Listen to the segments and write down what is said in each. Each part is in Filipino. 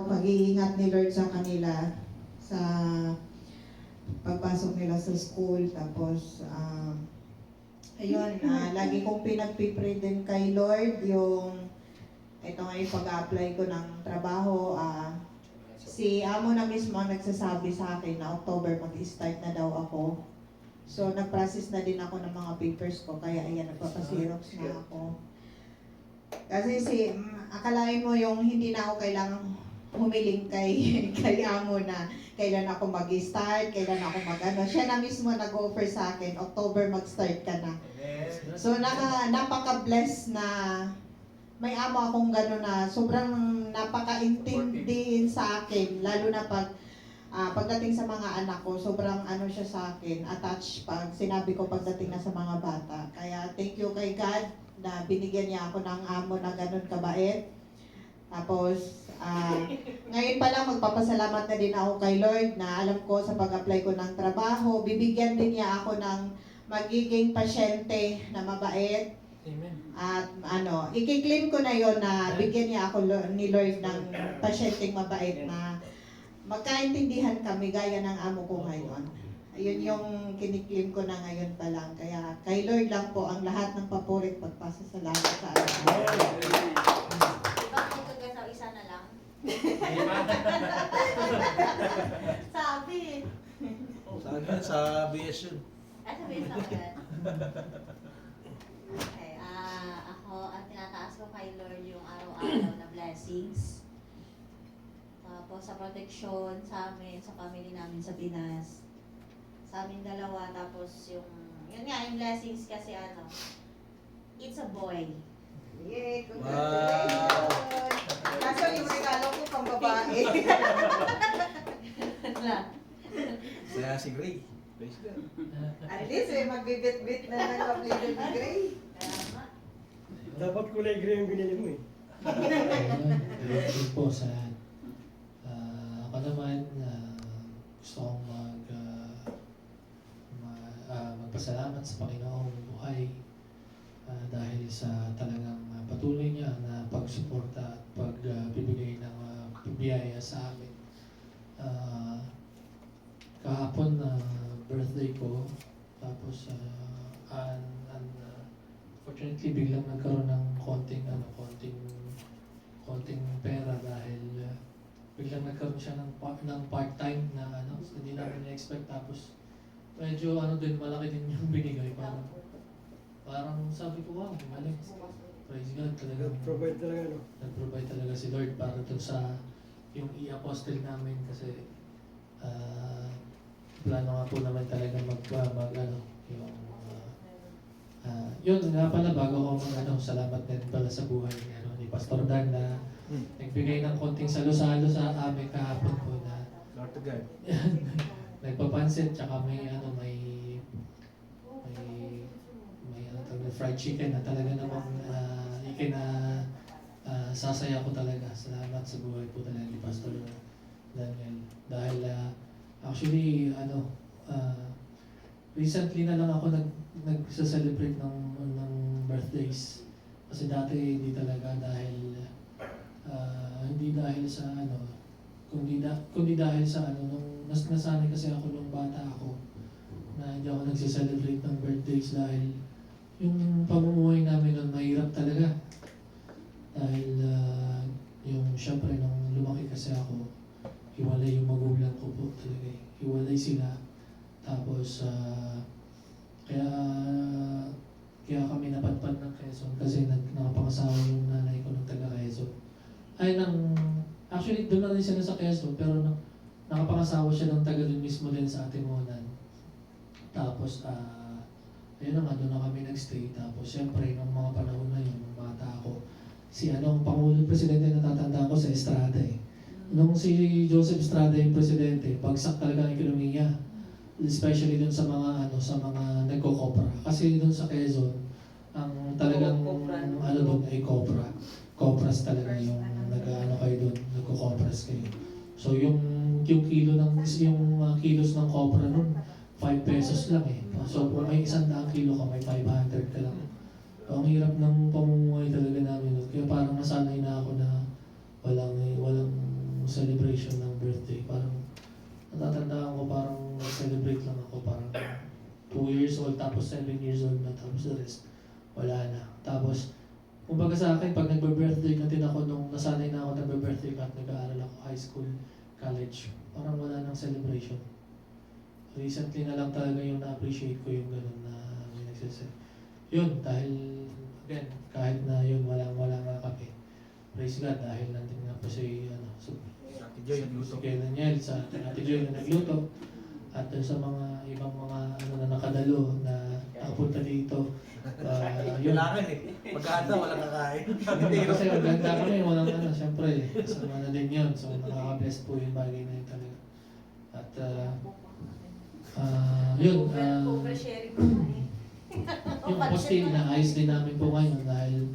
pag-iingat ni Lord sa kanila sa pagpasok nila sa school. Tapos, ayun, lagi kong pinagpipray din kay Lord yung ito nga yung pag-apply ko ng trabaho. Si amo na mismo ang nagsasabi sa akin na October mag-start na daw ako. So, nag-process na din ako ng mga papers ko, kaya ayan, nagpapasirox na ako. Kasi akalain mo yung hindi na ako kailangang humiling kay amo na kailan ako mag-start, kailan ako mag-ano. Siya na mismo nag-offer sa akin, October mag-start ka na. So, napaka-bless na may amo akong gano'n na sobrang napaka-intindihin sa akin, lalo na pagdating sa mga anak ko, sobrang ano siya sa akin, attached pag sinabi ko pagdating na sa mga bata. Kaya thank you kay God na binigyan niya ako ng amo na ganun kabait. Tapos, ngayon pa lang magpapasalamat na din ako kay Lord na alam ko sa pag-apply ko ng trabaho, bibigyan din niya ako ng magiging pasyente na mabait. Amen. At i-claim ko na yon na bigyan niya ako ni Lord ng pasyenteng mabait na magkaintindihan kami gaya ng amo ko ngayon. Ayun yung kiniklaim ko na ngayon pa lang. Kaya kay Lord lang po ang lahat ng papurit pagpasasalamat sa alam. Diba kung kagasa isa na lang? Sabi. Sa BS yun. Sa base ako yan. Okay, ako, ang tinataas ko kay Lord yung araw-araw na blessings. Tapos sa protection sa amin, sa family namin sa Pinas. Sa amin dalawa, tapos yun nga, yung blessings kasi it's a boy. Yay! Congratulations! Kaso yung regalo ko pang babae. Saya si Gray. Praise God. At least magbibit-bit na ng kaplido ni Gray. Tama. Dapat kulay gray yung binili mo eh. Ayun po sa ako naman gusto kong magpasalamat sa Panginoong buhay dahil sa talagang patuloy niya na pagsuporta at pagbibigay ng biyaya sa amin. Kahapon birthday ko, tapos fortunately biglang nagkaroon ng konting pera dahil biglang nagkaroon siya ng part-time na hindi namin na-expect, tapos medyo din malaki din yung binigay, parang sabi ko, wow, galing. Praise God, talagang Provide talaga, no? nag-provide talaga si Lord para dun sa yung i-apostle namin, kasi plano nga po naman talaga yun nga pala, bago ko salamat din pala sa buhay ni Pastor Dan na nagbigay ng konting salo-salo sa amin kahapon po na Lord to God. nagpapansin, tsaka may fried chicken na talaga namang sasaya ko talaga. Salamat sa buhay po talaga ni Pastor Daniel. Dahil actually, recently na lang ako nagsa-celebrate ng birthdays. Kasi dati hindi talaga, dahil hindi dahil sa kundi dahil sa nung nasanay kasi ako nung bata ako na hindi ako nagsa-celebrate ng birthdays dahil yung pamumuhay namin nun mahirap talaga. Dahil syempre nung lumaki kasi ako, hiwalay yung magulang ko po talaga. Hiwalay sila. Tapos kaya kami napadpad ng Quezon kasi nakapangasawa yung nanay ko ng taga Quezon. Actually doon na rin sila sa Quezon, pero nakapangasawa siya ng taga doon mismo din sa Atimonan. Tapos ayun na nga, doon na kami nagstay. Tapos syempre nung mga panahon na yun, nung bata ako, ang Pangulong Presidente na tatandaan ko sa Estrada eh. Nung si Joseph Estrada yung presidente, bagsak talaga ang ekonomiya. Especially dun sa mga nagko-copra. Kasi dun sa Quezon, ang talagang doon ay copra. Copras talaga yung kayo doon, nagko-copras kayo. So yung kilos ng copra nun, 5 pesos lang eh. So kung may 100 kilo ka, may 500 ka lang. Ang hirap ng pamumuhay talaga namin nun. Kaya parang nasanay na ako na walang celebration ng birthday. Parang natatandaan ko parang nag-celebrate lang ako parang 2 years old tapos 7 years old na tapos the rest wala na. Tapos kumbaga sa akin pag nagbe-birthday na din ako nung nasanay na ako nagbe-birthday kahit nag-aaral ako high school, college, parang wala nang celebration. Recently na lang talaga yung na-appreciate ko yung gano'n na may nagsasay. Yun, dahil again, kahit na yun wala nga kami. Praise God dahil nandun nga po si Ate Joy, nagluto. si Kuya Daniel sa Ate Joy na nagluto at dun sa mga ibang mga na nakadalo na nakapunta dito. Yun. Kailangan eh. Pagkahanda, walang kakain. Kasi ang ganda kami, walang syempre, kasama na din yun. So nakaka-bless po yung bagay na yun talaga. At yun, Oversharing ko na eh. yung posting na ayos din namin po ngayon dahil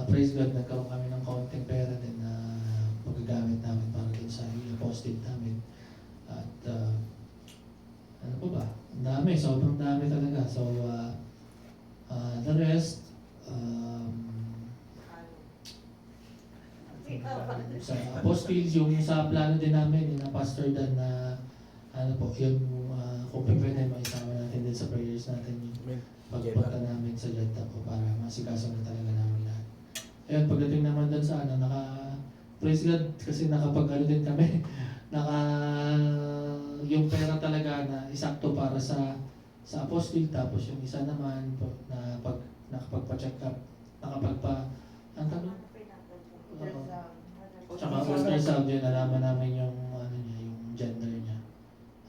praise God, nagkaroon kami ng kaunting pera din na magagamit namin para din sa posting namin. At ano po ba? Ang dami, sobrang dami talaga. So, the rest, sa apostles, yung sa plano din namin, yung Pastor Dan na ano po, yung kung pwede maisama natin din sa prayers natin yung pagpunta namin sa Jeddah po para masikaso na talaga namin lahat. Ayun, pagdating naman doon sa praise God, kasi nakapag din kami, yung pera talaga na isakto para sa apostol, tapos yung isa naman na nakapagpa-check up, ang tanong? Tsaka ultrasound yun, nalaman namin yung yung gender niya.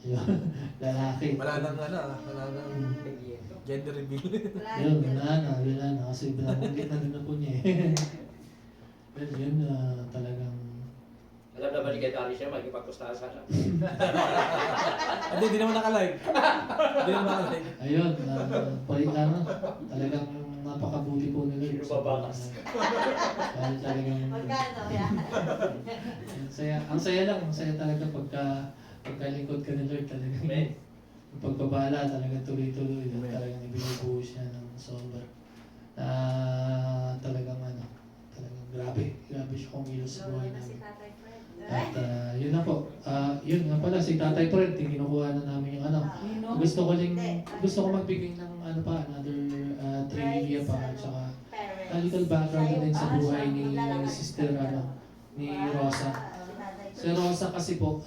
Ayun, lalaki. Wala nang gender reveal. Yun, wala na, kasi binabanggit na din na po niya eh. Well, yun, talagang Alam naman ni Gaitari siya, magkipagpustahan sana. Hindi naman naka-live. Hindi naman naka-live. ayun, talagang napakabuti po nila. Sino babakas? Dahil talagang Magkano yan? ang saya talaga pagkalingkod ka ni Lord talaga. Amen. Yung pagbabala talaga tuloy-tuloy. Amen. Talagang ibinubuhos niya ng sobra. Talagang grabe siya kumilos sa buhay Na si namin. Tatay Fred. At yun na po. Yun nga pala, si Tatay Fred, kinukuha na namin yung Gusto ko magbigay ng another trivia pa at saka a little background din sa buhay ni Sister ni Rosa. Si Rosa kasi po,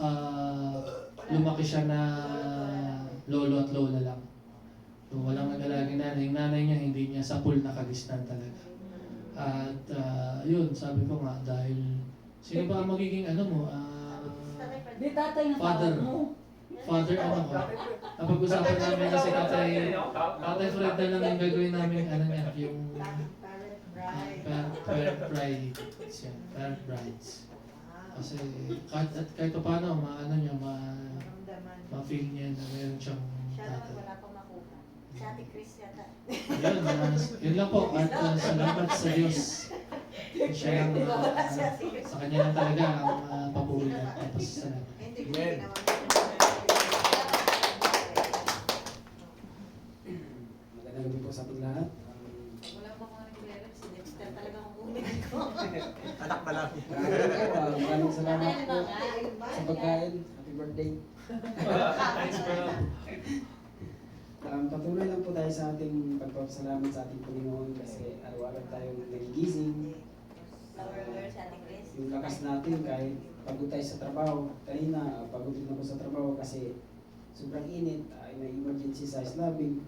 lumaki siya na lolo at lola lang. So, walang nag-alaging nanay. Yung nanay niya, hindi niya sa pool nakagisnan talaga. At yun, sabi ko nga, dahil sino ba ang magiging Di tatay ng Father. tawag mo. Father ko. Napag-usapan namin kasi Tatay Fred na lang yung gagawin namin, yung parent brides yan, parent brides. Kasi kahit paano, ma-feel niya na meron siyang Siya naman tatay. wala pang makuha. Si Ate Chris yata. Yun lang po. At salamat sa Diyos. Siya ang, sa kanya lang talaga ang papuri at pasasalamat. Amen. Magandang gabi po sa ating lahat. Wala pa mga nag-clear. Si Dexter talaga ang kunin ko. Anak pa lang. Maraming salamat Ano po nga? sa pagkain. Happy birthday. Thanks, bro. Patuloy lang po tayo sa ating pagpapasalamat sa ating Panginoon kasi araw-araw tayong nagigising. Flower girl si Ate Chris. Yung lakas natin kahit pagod tayo sa trabaho. Kanina, pagod din ako sa trabaho kasi sobrang init. May emergency sa Islamic.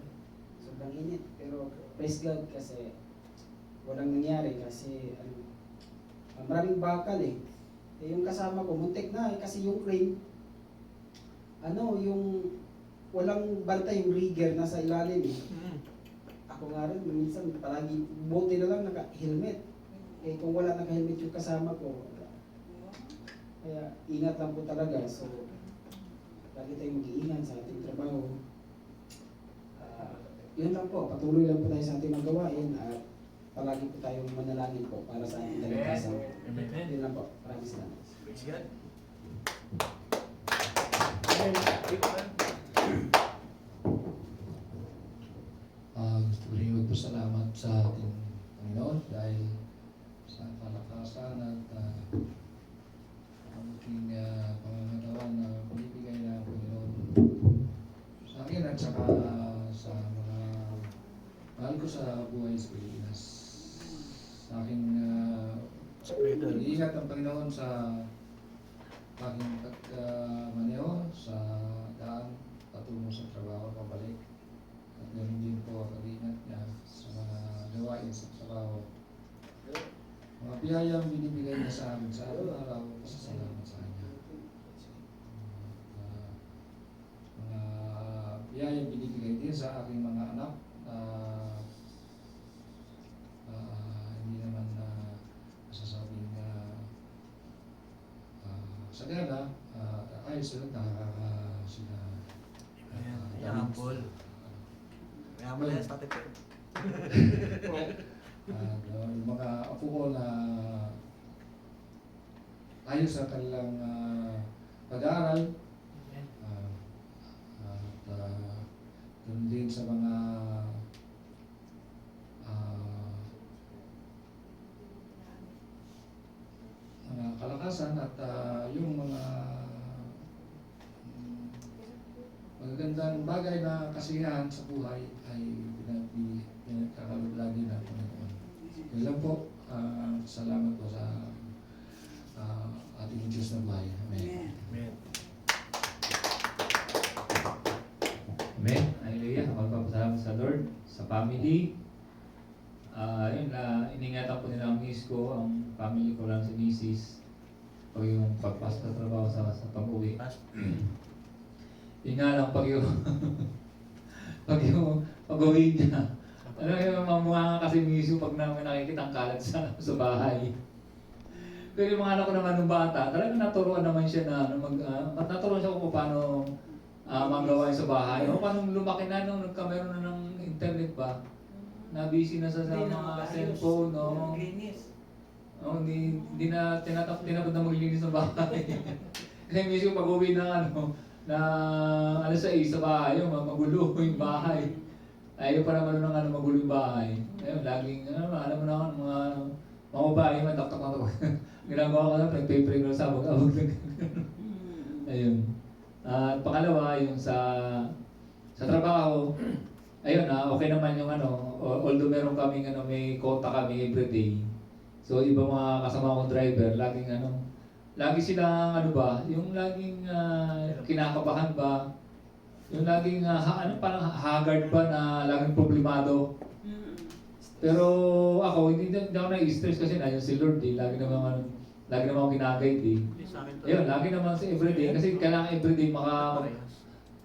Sobrang init. Pero praise God kasi walang nangyari kasi maraming bakal eh. Yung kasama ko, muntik na kasi yung crane, yung walang bantay yung rigger nasa ilalim eh. Ako nga rin, minsan palagi buti na lang naka-helmet. Eh kung wala naka-helmet yung kasama ko, kaya ingat lang po talaga. So, lagi tayong mag-iingat sa ating trabaho. Yun lang po, patuloy lang po tayo sa ating magawain at palagi po tayong manalangin po para sa ating kaligtasan. Amen. Yun lang po, maraming salamat. Praise God. Gusto ko rin magpasalamat sa ating Panginoon dahil sa kalakasan at ang aking ko sa buhay sa Pilipinas. Sa aking iingat ang Panginoon sa aking pagmaneho sa daan patungo sa trabaho pabalik. At ganoon din po ang ingat niya sa mga gawain sa trabaho. Mga biyayang binibigay niya sa amin sa araw-araw, pasasalamat sa Kanya. Mga biyayang binibigay din sa aking mga anak hindi naman masasabing sagana, ayos sila, nakakaka sila. Yampol. Yampol yan sa Ate Yung mga apo ko na ayos sa kanilang pag-aaral. Doon din sa mga kalakasan at yung mga magagandang bagay na kasiyahan sa buhay ay pinagkakalog lagi na Panginoon. Yun lang po, salamat po sa ating Diyos na buhay. Amen. Amen. Amen. Hallelujah. Magpapasalamat sa Lord, sa family. Yun na, iningatan po nila ang miss ko, ang family ko lang si Mrs. Pag yung pagpasok sa trabaho sa pag-uwi. Yun nga lang, pag yung pag-uwi niya, ano yung mga kasi miss ko pag namin nakikita ang kalat sa bahay. Pero yung mga anak ko naman nung bata, talagang naturuan naman siya na naturuan siya kung paano magawa sa bahay. O paano lumaki na nung nagkameron na ng internet ba? Na busy na sa mga cellphone, no? Hindi na tinapod na maglinis ng bahay. Kasi mismo pag-uwi na alas 6 sa bahay, magulo yung bahay. Ayaw pa naman ng magulo yung bahay. Ayun, laging, alam mo na mga babae, mataktak. Ginagawa ko na, nag-pray ko sa abog-abog lang. Ayun. At pangalawa, yung sa trabaho, ayun okay naman yung although meron kaming may quota kami everyday. So iba mga kasama kong driver, lagi silang yung laging kinakabahan ba, yung laging parang haggard ba na laging problemado. Pero ako hindi ako na-stress kasi na yung si Lord lagi naman ako ginagayad Ayun, lagi naman sa everyday kasi kailangan everyday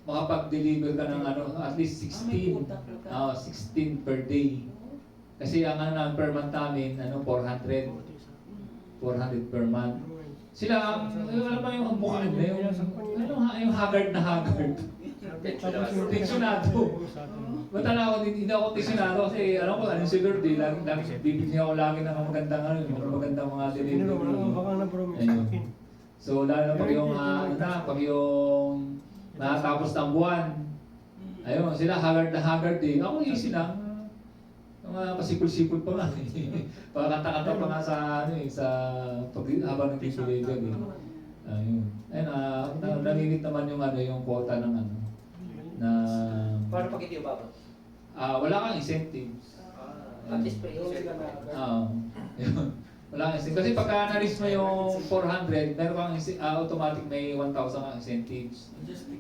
makapag-deliver ka ng at least 16 per day. Kasi ang per month namin 400 per month. Sila alam mo yung mukha nila yung haggard na haggard. Tensionado. Matala ako, hindi ako tensionado kasi alam ko si Lord bibigyan ako lagi ng magandang mga delivery. Ayun. So lalo na pag yung natapos ng buwan, ayun, sila haggard na haggard Ako easy lang. Mga pasikul-sikul pa nga Pakakanta-kanta pa nga sa habang nag-deliver Ayun. Ayun, naninit naman yung quota ng na Paano pag hindi umabot? wala kang incentives. At least pre-insert ka na. Yun. Wala kang incentives. Kasi pagka na-reach mo yung 400, meron kang automatic may 1,000 kang incentives.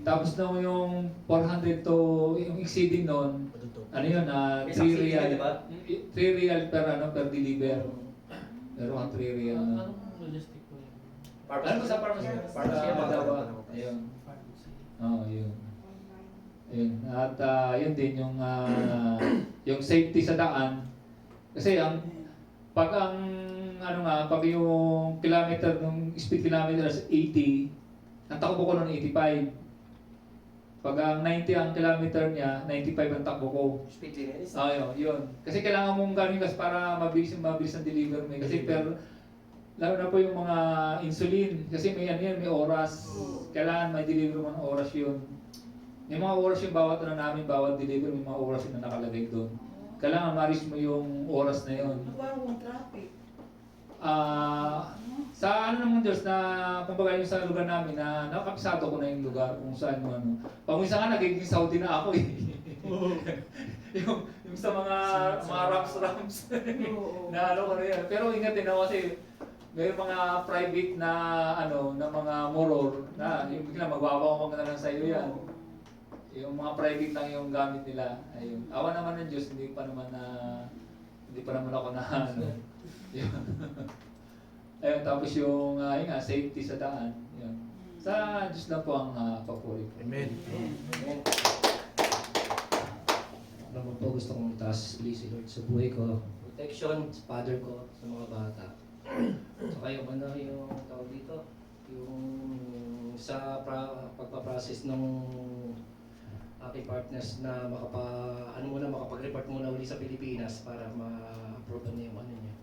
Tapos na yung 400 to, yung exceeding nun, 3 real. 3 real per deliver. Meron kang 3 real na. Anong logistic po yan? Ano sa pharmacy? Ayun. Yun. Ayun. At yun din yung safety sa daan. Kasi pag yung kilometer, ng speed kilometer is 80, ang takbo ko nun 85. Pag ang 90 ang kilometer niya, 95 ang takbo ko. Speed limit? Yun. Kasi kailangan mong gawin para mabilis ang deliver mo. Kasi lalo na po yung mga insulin. Kasi may oras. Kailangan may deliver mo ng oras yun. May mga oras yung bawat deliver, may mga oras yung nakalagay doon. Kailangan ma-reach mo yung oras na yun. Parang kung traffic. Sa naman Diyos na kumbaga yung sa lugar namin na nakapisado ko na yung lugar kung saan pag minsan nga nagiging Saudi na ako yung Yung sa mga rams Oo. na ano ko na yan. Pero ingat din ako kasi may mga private na ano na mga moror na yung bigla magwawawang na lang sa iyo yan. Yung mga private lang yung gamit nila. Ayun. Awa naman ng Diyos, hindi pa naman ako na ano. Yun. Ayun, tapos yung yun nga, safety sa daan. Yun. Sa Diyos lang po ang papuri ko. Amen. Ano po gusto kong itaas, please, Lord, sa buhay ko. Protection sa father ko, sa mga bata. Saka yung yung tawag dito, yung sa pagpaprocess ng aking partners na makapag-report muna uli sa Pilipinas para ma-approve na yung niya.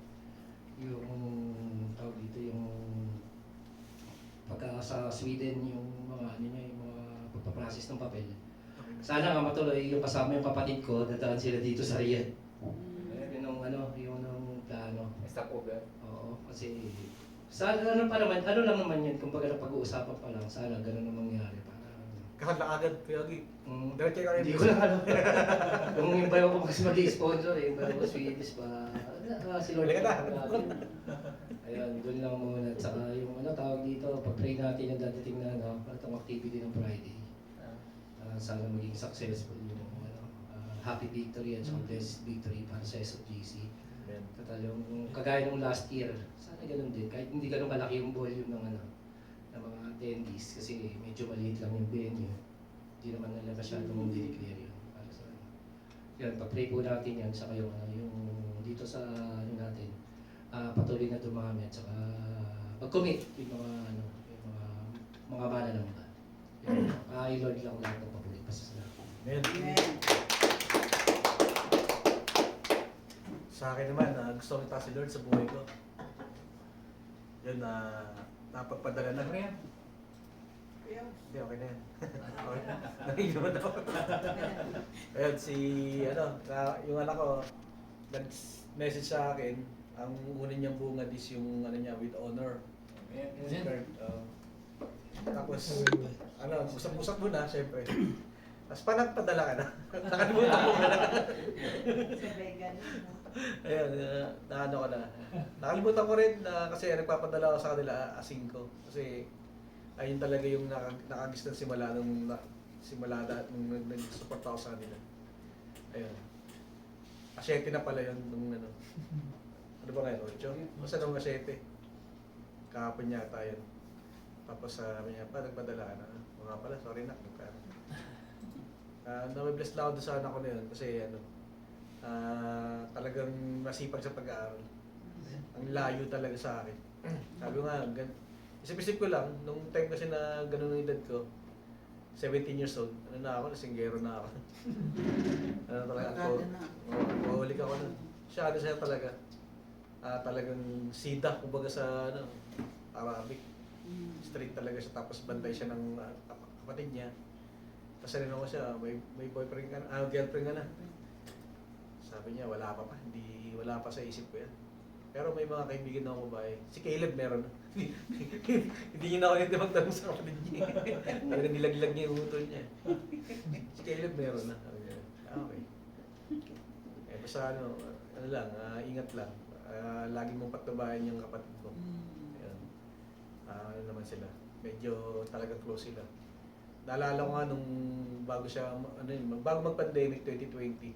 Yung tawag dito, yung pagka sa Sweden, yung mga yung mga pagpaprocess ng papel. Sana nga matuloy yung kasama yung kapatid ko, dadaan sila dito sa Riyadh. Yun ang plano. Stopover. Oo, kasi sana lang lang naman yun, kumbaga pag-uusapan pa lang, sana ganun ang mangyari para. Kahit lang agad, Kuya Gi. Diretso ka rin. Hindi ko lang alam. Kung yung bayo ko kasi mag-sponsor yung bayo ko Swedish ba, si Lord. Ayun, doon lang muna. At saka yung tawag dito, pag-pray natin yung dadating na itong activity ng Friday. Sana maging successful yung happy victory at saka blessed victory para sa SOGC. Total yung kagaya ng last year, sana ganun din. Kahit hindi ganun malaki yung volume ng ng mga attendees kasi medyo maliit lang yung venue. Hindi naman nila masyadong declare yun. Para sa yan, pag-pray po natin yan, saka yung dito sa natin, patuloy na dumami at saka mag-commit yung mga mananamba. Lord lang lahat ng pabulit pa sa Amen. Amen. Sa akin naman, gusto ko itaas si Lord sa buhay ko. Yun, napagpadala na. Ano yan? Hindi, okay na yan. Okay na. Nakikiwan ako. Ayun, yung anak ko, nag-message sa akin, ang una niyang bungad is yung with honor. Amen. Tapos, usap-usap muna, syempre. Tapos pa nagpadala ka na. Nakalimutan ko na. Sa vegan. Ayun, naano ko na. Nakalimutan ko rin na kasi nagpapadala ako sa kanila asing ko. Kasi ayun talaga yung nakagis ng simula nung nag-support ako sa kanila. Ayun. Asyete na pala yun nung ano ba ngayon? 8? Basta nung asyete. Kahapon yata yun. Tapos sabi niya pa, nagpadala ka na. Mga pala, sorry na. Nabibless lang ako doon sa anak ko na yun kasi talagang masipag sa pag-aaral. Ang layo talaga sa akin. Sabi ko nga, isip-isip ko lang, nung time kasi na ganun ang edad ko, 17 years old, nasinggero na ako. Talaga ako, mahulik ako na. Siya talaga. Talagang sida, kumbaga sa Arabic. Straight talaga siya, tapos bantay siya ng kapatid niya. Tapos ko siya, may boyfriend ka na, girlfriend ka na. Sabi niya, wala pa sa isip ko yan. Pero may mga kaibigan na ako babae. Si Caleb meron. Hindi niya na ako yung magtanong sa kapatid niya. Talagang nilaglag niya yung utol niya. Si Caleb meron na. Okay. Basta ingat lang. Lagi mong patnubayan yung kapatid ko. Ayun. Naman sila. Medyo talagang close sila. Naalala ko nga nung bago mag-pandemic 2020,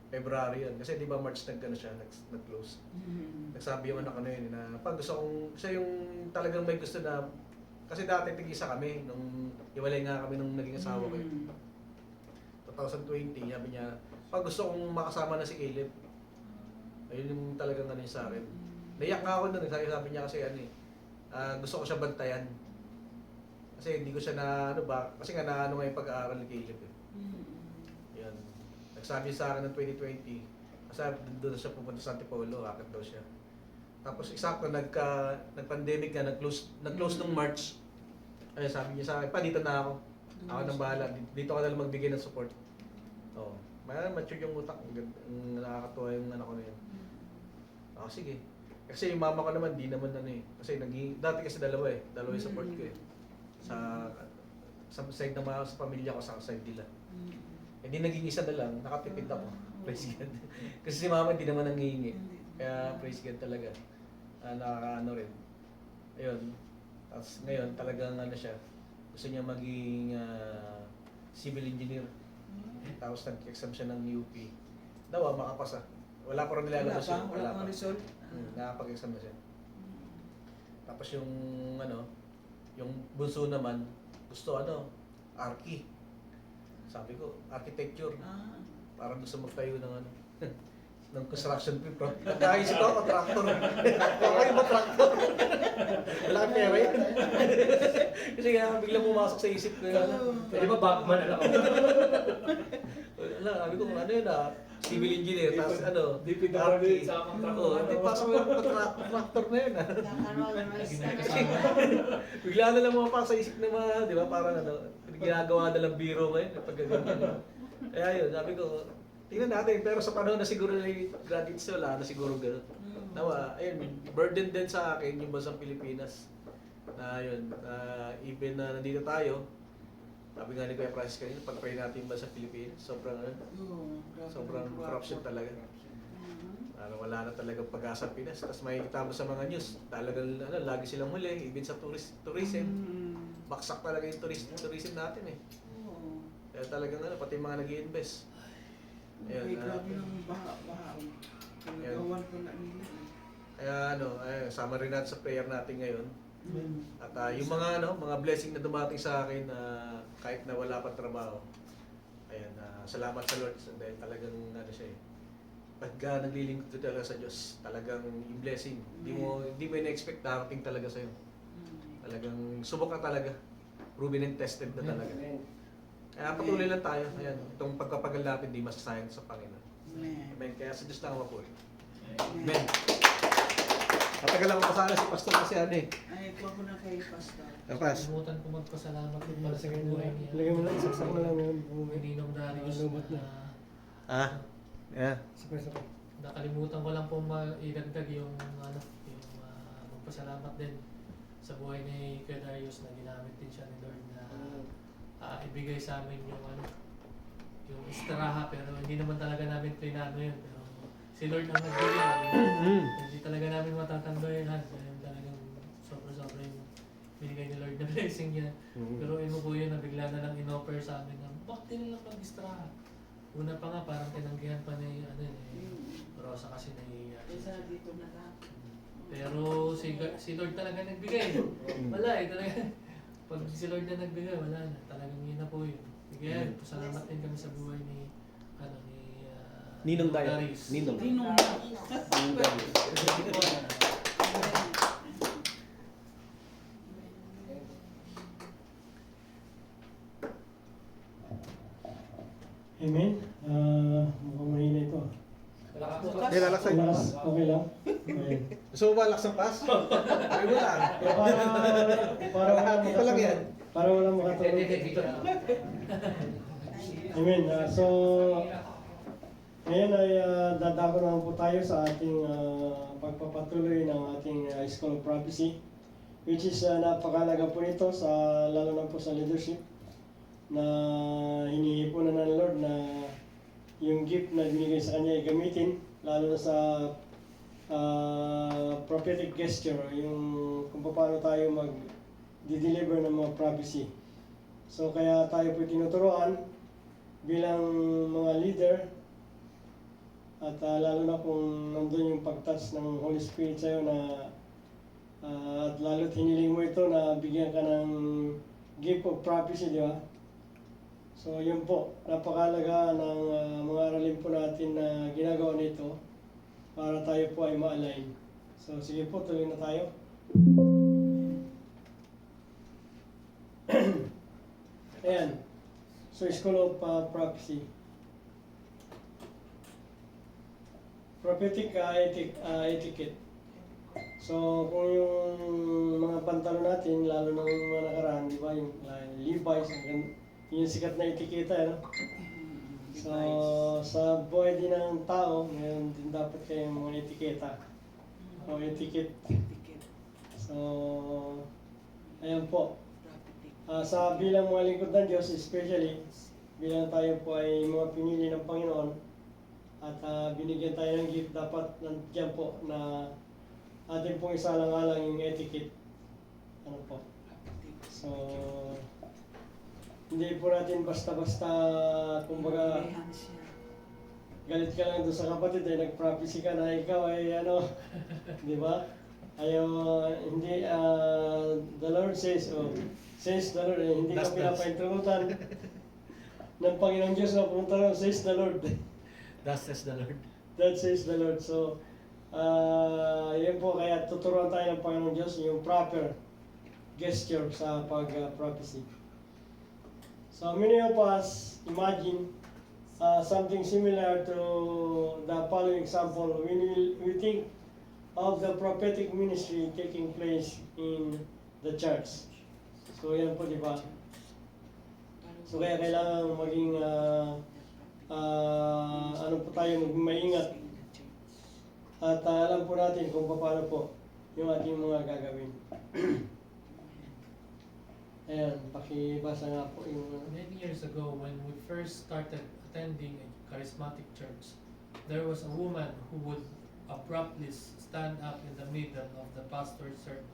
February yun. Kasi di ba March nag-close. Nagsabi yung anak yun na siya yung talagang may gusto na, kasi dati tig-isa kami, nung iwalay nga kami nung naging asawa ko. 2020, sabi niya, gusto kong makasama na si Caleb. Ayun yung talagang sa akin. Naiyak nga ako nun, sabi niya kasi gusto ko siya bantayan. Kasi hindi ko siya kasi nga nga yung pag-aaral ni Caleb. Yan. Nagsabi sa akin ng 2020, kasi doon siya pupunta sa Antipolo, akit daw siya. Tapos eksakto nag-pandemic nga, nag-close nung March. Ay sabi niya sa akin, dito na ako. Ako nang bahala. Dito ka na lang magbigay ng support. Oo. Mature yung utak. Nakakatuwa yung anak ko na yun. Sige. Kasi yung mama ko naman, di naman Kasi dati kasi dalawa yung support ko . Sa side ng sa pamilya ko, sa side nila. Hindi naging isa na lang, nakatipid ako. Praise God. Kasi si mama hindi naman nangihingi. Kaya praise God talaga. Nakakaano rin. Ayun. Tapos ngayon talagang ano siya, gusto niya maging civil engineer. Tapos nag-exam siya ng UP. Daw makapasa. Wala pa rin nilalabas yun. Wala pang result. Nakapag-exam na siya. Tapos yung yung bunso naman, gusto archi. Sabi ko, architecture. Parang gusto magtayo ng ng construction people. Nakaisip ako, tractor. Ako yung tractor. Wala kang pera yan. Kasi nga, biglang pumasok sa isip ko yun. Pwede ba Batman na ako? Wala, sabi ko, yun civil engineer, tapos DPWH sa amang tractor. Oo, hindi pasok mo yung tractor na yun. Kasi bigla na lang mga sa isip na di ba, parang ginagawa na lang biro ngayon kapag ganyan. Kaya yun, sabi ko, tingnan natin, pero sa panahon na siguro na graduates wala na siguro gano'n. Nawa, ayun, burden din sa akin yung bansang Pilipinas. Na yun, even na nandito tayo, sabi nga ni Kuya Francis kanina, pag-pray natin ba sa Pilipinas, sobrang corruption talaga. Wala na talagang pag-asa sa Pinas. Tapos makikita mo sa mga news, talagang lagi silang huli, even sa tourism. Baksak talaga yung tourism natin eh. Kaya talagang pati yung mga nag-i-invest. Ay, grabe ng baha. Pinagawan ko na nila. Kaya sama rin natin sa prayer natin ngayon. At yung mga blessing na dumating sa akin kahit na wala pang trabaho. Ayan, salamat sa Lord dahil talagang siya eh. Pagka naglilingkod talaga sa Diyos, talagang yung blessing, hindi mo na-expect darating talaga sa'yo. Talagang subok ka talaga. Proven and tested na talaga. Kaya patuloy lang tayo. Ayan, itong pagpapagal natin, di masasayang sa Panginoon. Amen. Kaya sa Diyos lang ako po. Amen. Matagal ako kasana si Pastor kasi Ay, kuha ko na kay Pastor. Kalimutan ko magpasalamat din para sa buhay niya. Lagyan mo lang, saksak mo lang yun. Ninong Darius Lumot na. Yeah. Sabay-sabay. Nakalimutan ko lang po idagdag yung magpasalamat din sa buhay ni Kuya Darius na ginamit din siya ni Lord na ibigay sa amin yung istiraha, pero hindi naman talaga namin plinano yun. Pero si Lord ang nagbigay. Hindi talaga namin matatanda yun. Talagang sobra-sobra yung binigay ni Lord na blessing niya. Pero mo po yun na bigla na lang in-offer sa amin na bakit din lang pag-istiraha? Una pa nga parang tinanggihan pa ni Rosa kasi nahihiya. Isa dito na lang. Pero si Lord talaga nagbigay. Wala talaga. Pag si Lord na nagbigay, wala na. Talagang yun na po yun. Kaya pasalamat din kami sa buhay ni Ninong Darius. Ninong. Amen. Mukhang mahina ito. Nilalaksan mo. Relax, okay lang. Okay. Gusto mo ba laksan pas? Ay mo lang. Para wala makatulog. Amen. So, ngayon ay dadako naman po tayo sa ating pagpapatuloy ng ating School of Prophecy, which is napakalaga po nito lalo na po sa leadership na hinihipunan ng Lord na yung gift na binigay sa kanya ay gamitin, lalo na sa prophetic gesture, yung kung paano tayo mag-deliver ng mga prophecy. So kaya tayo po tinuturoan bilang mga leader at lalo na kung nandun yung pag-touch ng Holy Spirit sa'yo na at lalo't hiniling mo ito na bigyan ka ng gift of prophecy, di ba? So yun po, napakalaga ng mga aralin po natin na ginagawa nito para tayo po ay ma-align. So sige po, tuloy na tayo. Ayan. So School of Prophecy. Prophetic etiquette. So kung yung mga pantalon natin, lalo na yung mga nakaraan, di ba, yung Levi's, yung sikat na etiketa, So, sa buhay din ng tao, meron din dapat kayong mga etiketa. O etiquette. So, ayan po. Sa bilang mga lingkod ng Diyos, especially, bilang tayo po ay mga pinili ng Panginoon at binigyan tayo ng gift, dapat nandiyan po na atin pong isalang-alang yung etiquette. Ano po? So, hindi po natin basta-basta, kumbaga, galit ka lang doon sa kapatid ay nag-prophecy ka na ikaw ay ano, di ba? Ayaw, hindi, the Lord says, says the Lord, hindi ka pinapaintulutan ng Panginoon Diyos na pumunta rin, says the Lord. Thus says the Lord. That says the Lord. So, yun po, kaya tuturuan tayo ng Panginoon Diyos yung proper gesture sa pag-prophecy. So, many of us imagine something similar to the following example. We think of the prophetic ministry taking place in the church. So, yan po, di ba? So, kaya kailangan maging ano po tayo, maging maingat. At alam po natin kung paano po yung ating mga gagawin. Ayan, pakibasa nga po yung Many years ago, when we first started attending a charismatic church, there was a woman who would abruptly stand up in the middle of the pastor's sermon.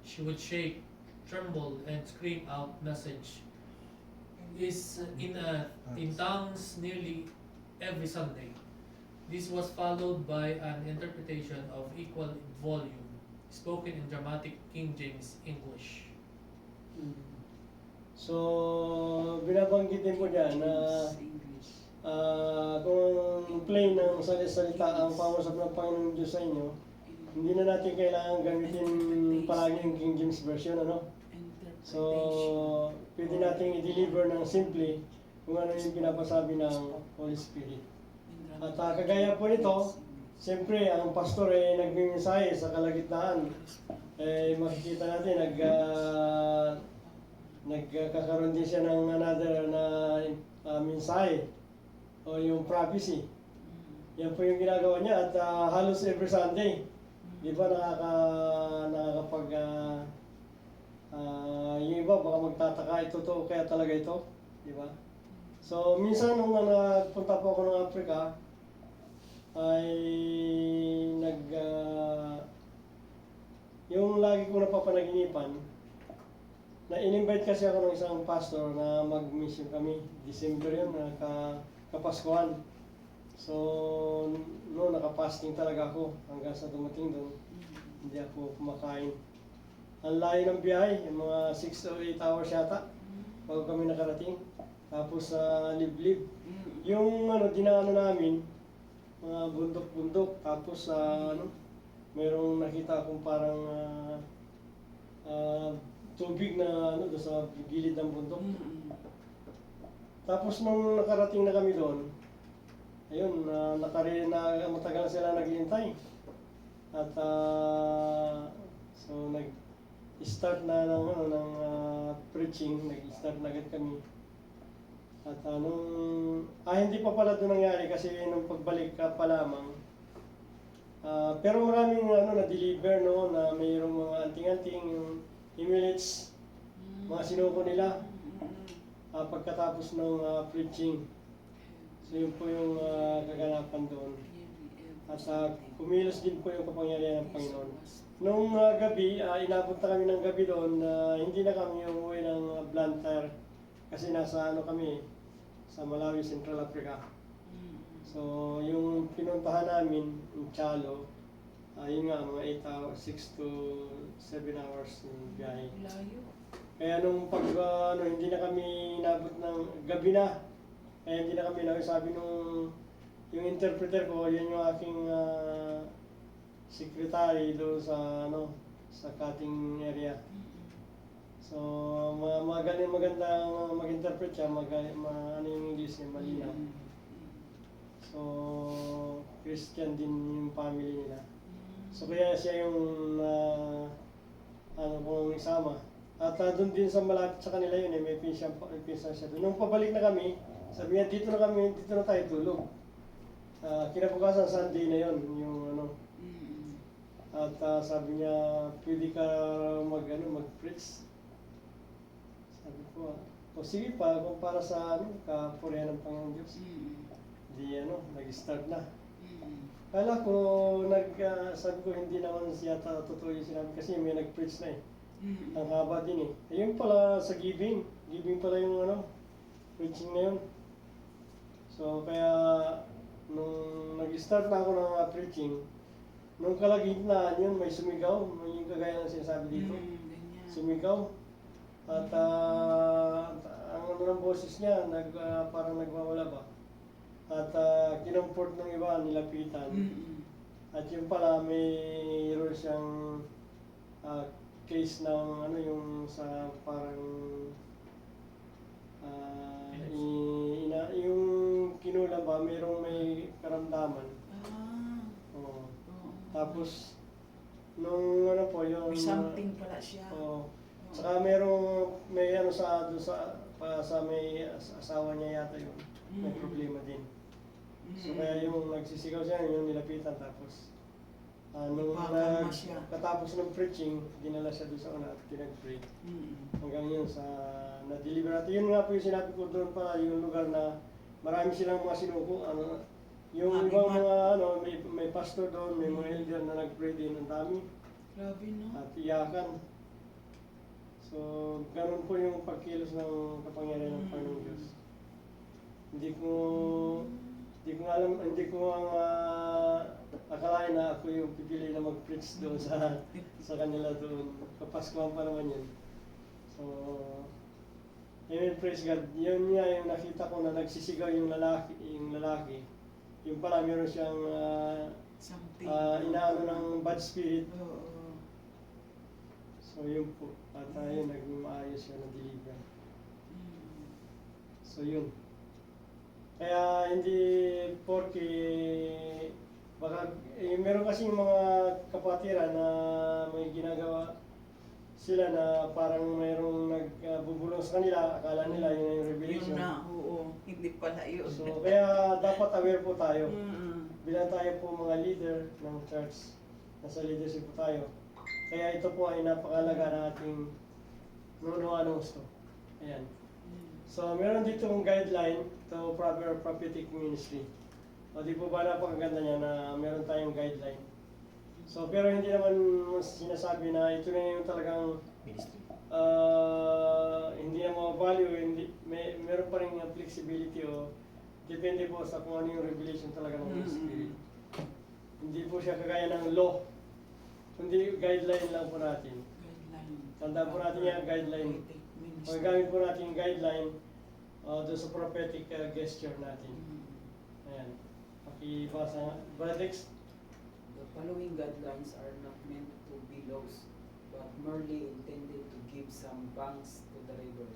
She would shake, tremble, and scream out message in tongues nearly every Sunday. This was followed by an interpretation of equal volume, spoken in dramatic King James English. So, binabanggit din po dyan na kung plain ng salita ang pangusap ng Panginoon Diyos sa inyo, hindi na natin kailangan gamitin palagi yung King James Version, ano? So, pwede nating i-deliver ng simple kung ano yung pinapasabi ng Holy Spirit. At kagaya po nito, siyempre, ang pastor ay nagmimensahe sa kalagitnaan. Makikita natin, nagkakaroon din siya ng another na mensahe o yung prophecy. Yan po yung ginagawa niya at halos every Sunday. Di ba nakakapag yung iba baka magtataka, ito to, kaya talaga ito. Di ba? So, minsan nung nagpunta po ako ng Africa, ay yung lagi ko napapanaginipan, na in-invite kasi ako ng isang pastor na mag-mission kami. December yun, kapaskuhan. So, no, nakapasting talaga ako hanggang sa dumating doon. Hindi ako kumakain. Ang layo ng biyahe, mga 6 to 8 hours yata, bago kami nakarating. Tapos sa liblib. Yung dinaanan namin, mga bundok-bundok, tapos merong nakita akong parang tubig na doon sa gilid ng bundok. Tapos nung nakarating na kami doon, ayun, matagal na sila naghihintay. At so nag-start na ng preaching, nag-start na agad kami. At hindi pa pala doon nangyari kasi nung pagbalik ka pa lamang. Pero maraming na-deliver na mayroong mga anting-anting yung imilits, mga sinuko nila pagkatapos ng preaching. So yun po yung kaganapan doon. At kumilos din po yung kapangyarihan ng Panginoon. Nung gabi, inabot na kami ng gabi doon, hindi na kami umuwi ng Blantyre kasi nasa kami, sa Malawi, Central Africa. So, yung pinuntahan namin, yung Chalo, yun nga, mga 8 hours, 6 to 7 hours yung biyahe. Kaya nung hindi na kami inabot ng gabi na, kaya hindi na kami sabi nung yung interpreter ko, yun yung aking secretary doon sa cutting area. So, magandang mag-interpret siya, yung English niya, malinaw. So, Christian din yung family nila. So, kaya siya yung kung isama. At doon din sa malapit sa kanila yun, may pinsan siya doon. Nung pabalik na kami, sabi niya, dito na tayo tulog. Kinabukasan Sunday na yun, yung At sabi niya, pwede ka mag-preach. Sabi ko, O sige pa, kung para sa kapurihan ng Panginoon Diyos. Di nag-start na. Kala ko, sabi ko hindi naman siya totoo yung sinabi kasi may nag-preach na eh. Ang haba din eh. Ayun pala sa giving. Giving pala yung preaching na yun. So kaya, nung nag-start na ako ng preaching, nung kalagitnaan yun, may sumigaw. May yung kagaya ng sinasabi dito. Sumigaw. At ang ng boses niya, parang nagwawala ba. At kinumport ng iba, nilapitan. At yun pala, mayroon siyang case ng yung sa parang yung kinulam ba, mayroong may karamdaman. Oo. Tapos, nung yung... May something pala siya. Oo. Saka may may asawa niya yata yun. May problema din. So kaya yung nagsisigaw siya, yung nilapitan tapos nung katapos ng preaching, dinala siya doon sa una at pinag-pray. Hanggang yun sa na-deliver natin. Yun nga po yung sinabi ko doon pa, yung lugar na marami silang mga sinuko. Yung ibang mga may pastor doon, may mga elder na nag-pray din, ang dami. Grabe, no? At iyakan. So, ganun po yung pagkilos ng kapangyarihan ng Panginoon Diyos. Hindi ko akalain na ako yung pipili na mag-preach doon sa kanila doon. Kapaskuhan pa naman yun. So, amen, praise God. Yun nga yung nakita ko na nagsisigaw yung lalaki. Yung pala meron siyang inaano ng bad spirit. So, yun po. At yun, naging maayos siya na deliver. So, yun. Kaya hindi porke baka meron kasing mga kapatiran na may ginagawa sila na parang mayroong nagbubulong sa kanila, akala nila yun yung revelation. Yun na, oo. Hindi pala yun. So kaya dapat aware po tayo. Bilang tayo po mga leader ng church, nasa leadership po tayo. Kaya ito po ay napakalaga na ating nunuan ng gusto. Ayan. So, meron dito yung guideline to proper prophetic ministry. O di po ba napakaganda niya na meron tayong guideline. So, pero hindi naman sinasabi na ito na yung talagang Ministry. hindi na mga-value, meron pa rin yung flexibility o depende po sa kung ano yung revelation talaga ng Holy Spirit. Hindi po siya kagaya ng law, kundi guideline lang po natin. Tandaan po natin yung guideline. Magagamit po natin yung guideline doon sa prophetic gesture natin. Ayan. Pakibasa nga. Brother, The following guidelines are not meant to be laws, but merely intended to give some banks to the river.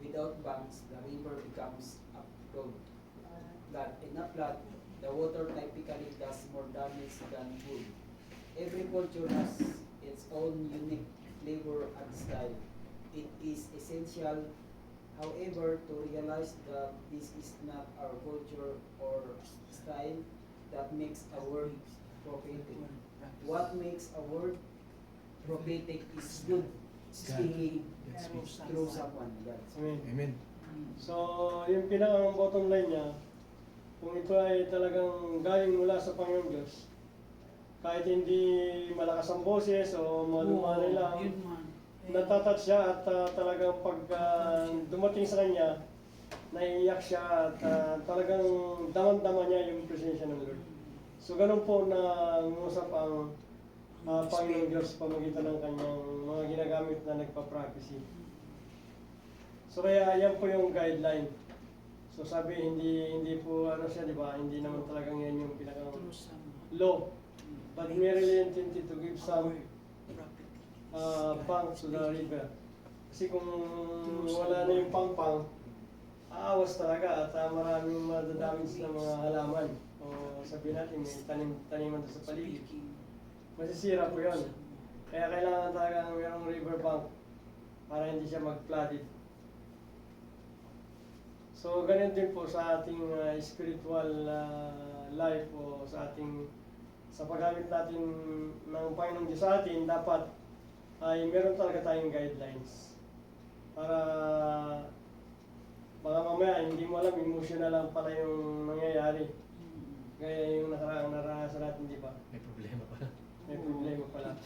Without banks, the river becomes a flood. In a flood, the water typically does more damage than good. Every culture has its own unique flavor and style. It is essential, however, to realize that this is not our culture or style that makes a word prophetic. What makes a word prophetic is good speaking through someone. Amen. Amen. So, yung pinakang bottom line niya, kung ito ay talagang galing mula sa Panginoon Diyos, kahit hindi malakas ang boses o malumanay lang, natatouch siya at talagang pag dumating sa kanya, naiiyak siya at talagang daman-dama niya yung presensya ng Lord. So ganun po na ngusap ang Panginoon Diyos sa pamagitan ng kanyang mga ginagamit na nagpa-prophecy. So kaya yan po yung guideline. So sabi hindi po siya, di ba? Hindi naman talagang yan yung pinakang law. But merely intended to give some bank to the river. Kasi kung wala na yung pang-pang, aawas talaga at maraming madadamage na mga halaman. O sabihin natin, may taniman doon sa paligid. Masisira po yun. Kaya kailangan talaga mayroong river bank para hindi siya mag-flooded. So ganyan din po sa ating spiritual life o sa paggamit natin ng Panginoong Diyos sa atin, dapat ay meron talaga tayong guidelines para mamaya hindi mo alam, emotional lang pala yung nangyayari. Gaya yung nakaraang naranasan natin, di ba? May problema pa. May problema pala.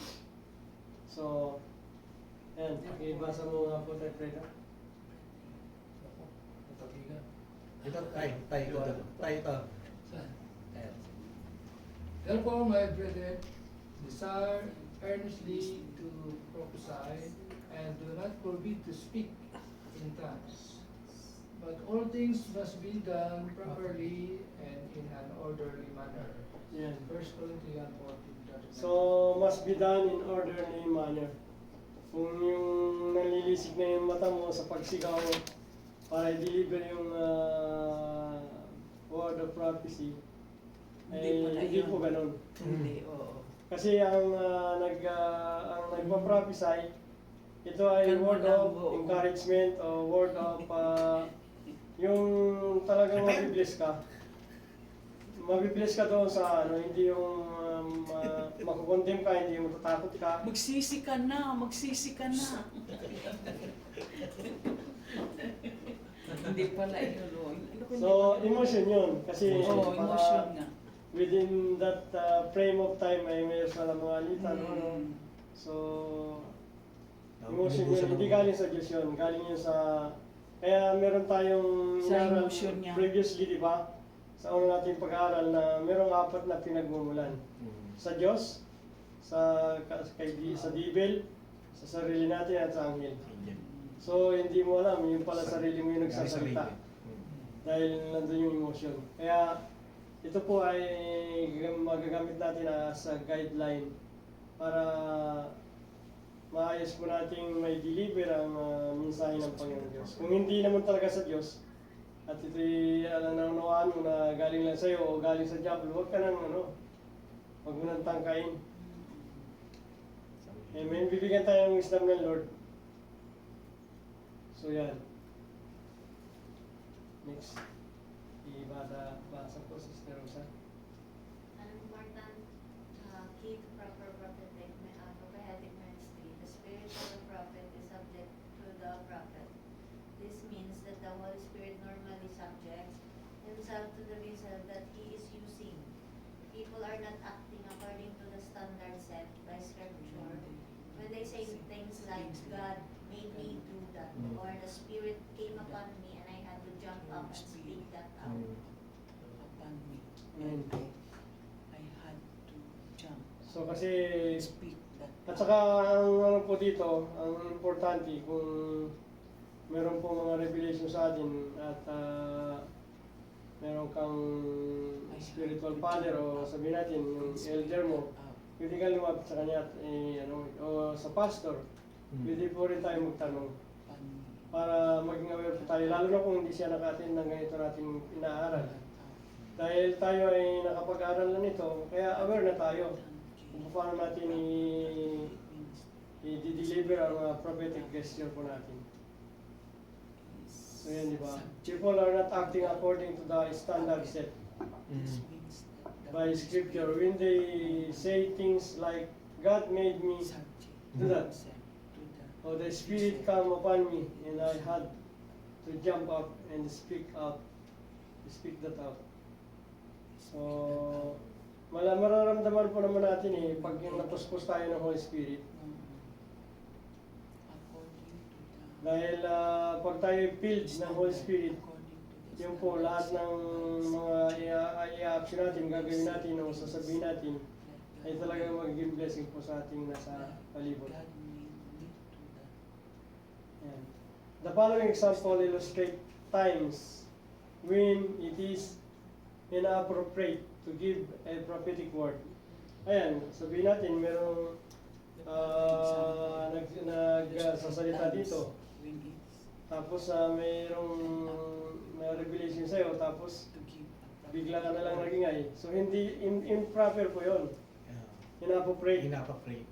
So, ayan, pakibasa mo nga po tayo, Freda. Ito, tayo ito. Ayan. Therefore, my brethren, desire earnestly to prophesy, and do not forbid to speak in tongues. But all things must be done properly and in an orderly manner. Yan. 1 Corinthians 14:39. So, must be done in orderly manner. Kung yung nalilisig na yung mata mo sa pagsigaw para i-deliver yung word of prophecy, hindi po ganun. Hindi, oo. Kasi ang nagpa-prophesy, ito ay Kalma word lang, of oo. encouragement o word of yung talagang mabibless ka. Mabibless ka doon sa hindi yung makukondem ka, hindi yung matatakot ka. Magsisi ka na, magsisi ka na. Hindi pala inuloy. So, emotion yun. Kasi Oo, para emotion nga. within that frame of time ay mayroon sa mga alitan. So, emotion yun. Hindi galing sa Diyos yun. Galing yun sa... Kaya meron tayong Sa inaral emotion niya. previously, di ba? Sa una nating pag-aaral na merong 4 na pinagmumulan. Sa Diyos, sa devil, sa sarili natin at sa anghel. So, hindi mo alam, yung pala sarili mo yung nagsasalita. Dahil nandun yung emotion. Kaya, ito po ay magagamit natin as a guideline para maayos po nating may deliver ang mensahe ng Panginoon Diyos. Kung hindi naman talaga sa Diyos, at ito'y nanunawaan mo na galing lang sa'yo o galing sa diablo, huwag ka nang huwag mo nang tangkain. Amen. Bibigyan tayo ng wisdom ng Lord. So yan. Next. Basa po, Sister Rosa. An important key to proper prophetic ministry. The spirit of the prophet is subject to the prophet. This means that the Holy Spirit normally subjects himself to the vessel that he is using. People are not acting according to the standard set by Scripture. When they say things like, God made me do that, or the Spirit came upon me and I had to jump up and speak that out. Upon me. Amen. I had to jump. So kasi, Speak that. at saka ang ano po dito, ang importante kung meron po mga revelation sa atin at meron kang spiritual father o sabihin natin yung elder mo, pwede ka lumapit sa kanya at o sa pastor, pwede po rin tayo magtanong para maging aware po tayo, lalo na kung hindi siya naka-attend ng ganito nating inaaral. Dahil tayo ay nakapag-aral na nito, kaya aware na tayo kung paano natin i-deliver ang prophetic gesture po natin. So yan, di ba? People are not acting according to the standard set by Scripture. When they say things like, God made me do that, or the Spirit come upon me, and I had to jump up and speak that out. So, mararamdaman po naman natin pag yung napuspos tayo ng Holy Spirit. Dahil pag tayo filled ng Holy Spirit, yung po lahat ng mga i-action natin, gagawin natin o sasabihin natin, ay talagang magiging blessing po sa ating nasa palibot. Yan. The following example illustrate times when it is inappropriate to give a prophetic word. Ayan, sabihin natin, merong nagsasalita dito. Tapos mayroong na-revelation sa'yo, tapos bigla ka na lang nagingay. So hindi, improper po yun. Inappropriate. Inappropriate.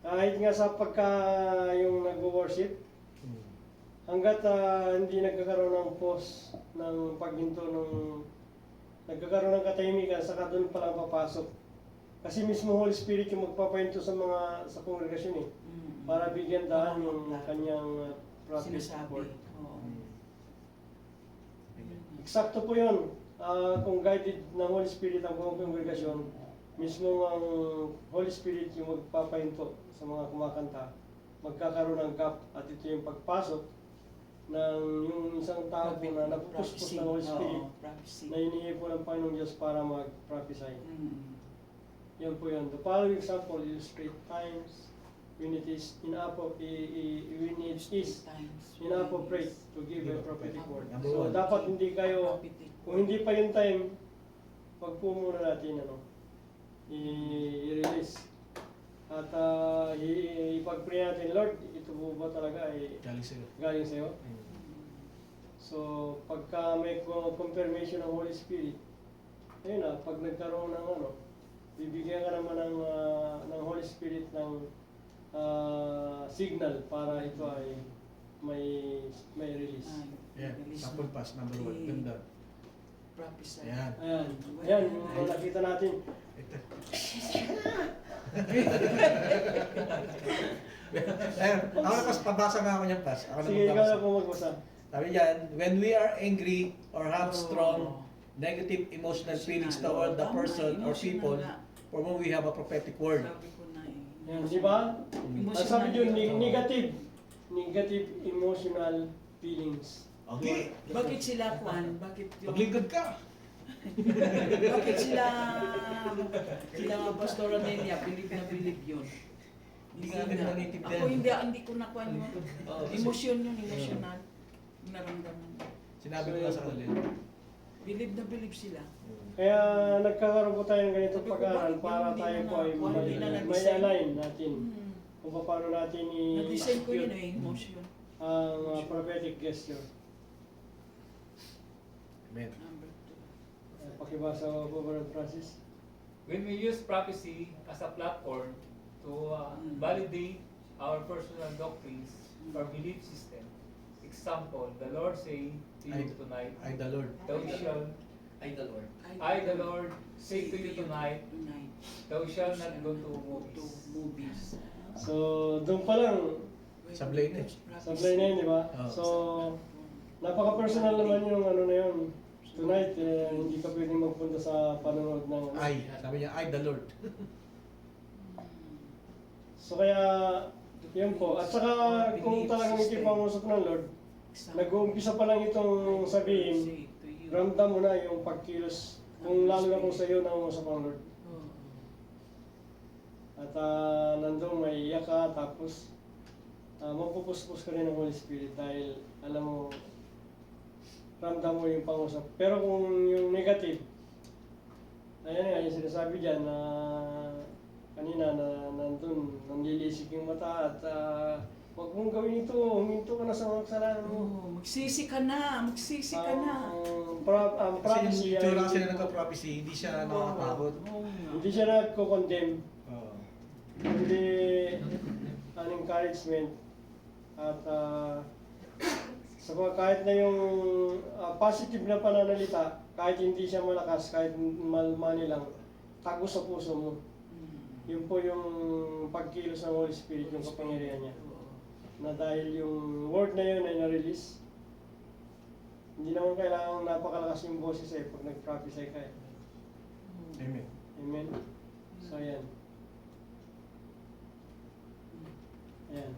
Kahit nga sa pagka yung nag-worship, hanggat hindi nagkakaroon ng pause ng paghinto nung nagkakaroon ng katahimikan, saka doon pa lang papasok. Kasi mismo Holy Spirit yung magpapahinto sa mga sa kongregasyon para bigyan daan yung kanyang prophet Sinasabi. word. Oo. Eksakto po yun. Kung guided ng Holy Spirit ang buong kongregasyon, mismo ang Holy Spirit yung magpapahinto sa mga kumakanta, magkakaroon ng gap at ito yung pagpasok ng yung isang tao po na napupuspos ng Holy Spirit Oo, prophecy. na hinihingi po ng Panginoong Diyos para mag-prophesy. Mm. Yan po yun. The following example illustrate times when it is inappropriate to give a prophetic word. Number So one. dapat hindi kayo, Prophetic kung hindi pa yung time, wag po muna natin i-release. At ipag-pray natin, Lord, ito po ba talaga ay Galing sa'yo. galing sa'yo? So, pagka may confirmation ng Holy Spirit, ayun na, pag nagkaroon ng bibigyan ka naman ng Holy Spirit ng signal para ito ay may release. Yan, sample pass, number 1. Ganda. Prophesy. Ayan. Ayan, yung nakita natin. Ito. Ayan, ako na pas, pabasa nga ako niyan pas. Ako na Sige, ikaw na magbabasa. po magbasa. Sabi diyan, when we are angry or have strong negative emotional feelings toward the person or people for whom we have a prophetic word. Sabi ko na eh. Yan, di ba? Ang sabi dyan, negative emotional feelings. Okay. Bakit sila kwan? Bakit yung... Maglingkod ka. Bakit sila mga pastora niya, bilib na bilib yun? Hindi ka namin nanitibdihan. Ako hindi ko nakuha yung emosyon yun, emotional. Naramdaman. Sinabi ko na sa kanila. Bilib na bilib sila. Kaya nagkakaroon po tayo ng ganitong Sabi ko, pag-aaral bakit para hindi tayo na po ay hindi na may na-design? align natin kung paano natin Na-design ko yun i-execute emotion. ang prophetic gesture. Amen. Number 2. Pakibasa ko po, Brother Francis. When we use prophecy as a platform to validate our personal doctrines or belief system, example, the Lord saying to you tonight, I the Lord. thou shalt, Ay, the Lord. I the Lord say to you tonight, Tonight. thou shalt not go to To movies. movies. So, doon pa lang, Sablay na eh. sablay na yun, di ba? Oo. So, napaka-personal naman yung na yun. Tonight, hindi ka pwedeng magpunta sa panonood ng I. Sabi niya, I the Lord. So kaya, yun po. At saka, kung talagang ikipangusap ng Lord, nag-uumpisa pa lang itong sabihin, ramdam mo na yung pagkilos, kung lalo na kung sa iyo nangungusap ang Lord. At nandun may iyak ka, tapos mapupuspos ka rin ng Holy Spirit dahil alam mo, ramdam mo yung pangusap. Pero kung yung negative, ayan nga, yung sinasabi dyan na kanina na nandun, nanlilisik yung mata at huwag mong gawin ito, huminto ka na sa mga kasalanan mo. Magsisi ka na, magsisi ka na. Ang Kasi prophecy yung itsura kasi ay na nagka-prophecy, hindi siya nakakatakot. hindi siya nagko-condemn, Oo. hindi an encouragement at sa kahit na yung positive na pananalita, kahit hindi siya malakas, kahit malmani lang, tago sa puso mo. Yun po yung pagkilos ng Holy Spirit, yung kapangyarihan niya. Na dahil yung word na yun ay na-release, hindi naman kailangan napakalakas yung boses pag nag-prophesy ka Amen. Amen? So, ayan. Ayan.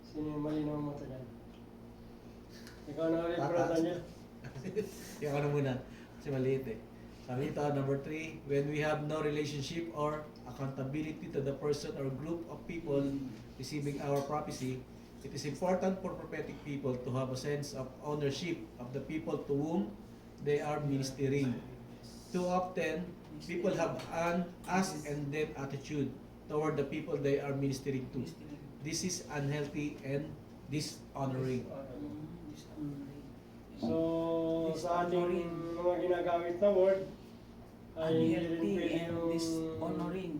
Sino yung malinaw ang mata dyan? Ikaw na ulit, Brother Daniel. Yung ano muna, kasi maliit eh. Sabi dito, number 3, when we have no relationship or accountability to the person or group of people receiving our prophecy, it is important for prophetic people to have a sense of ownership of the people to whom they are ministering. Too often, people have an us and them attitude toward the people they are ministering to. This is unhealthy and dishonoring. So, sa ating mga ginagamit na word, ay hindi rin Unhealthy pwede and yung dishonoring.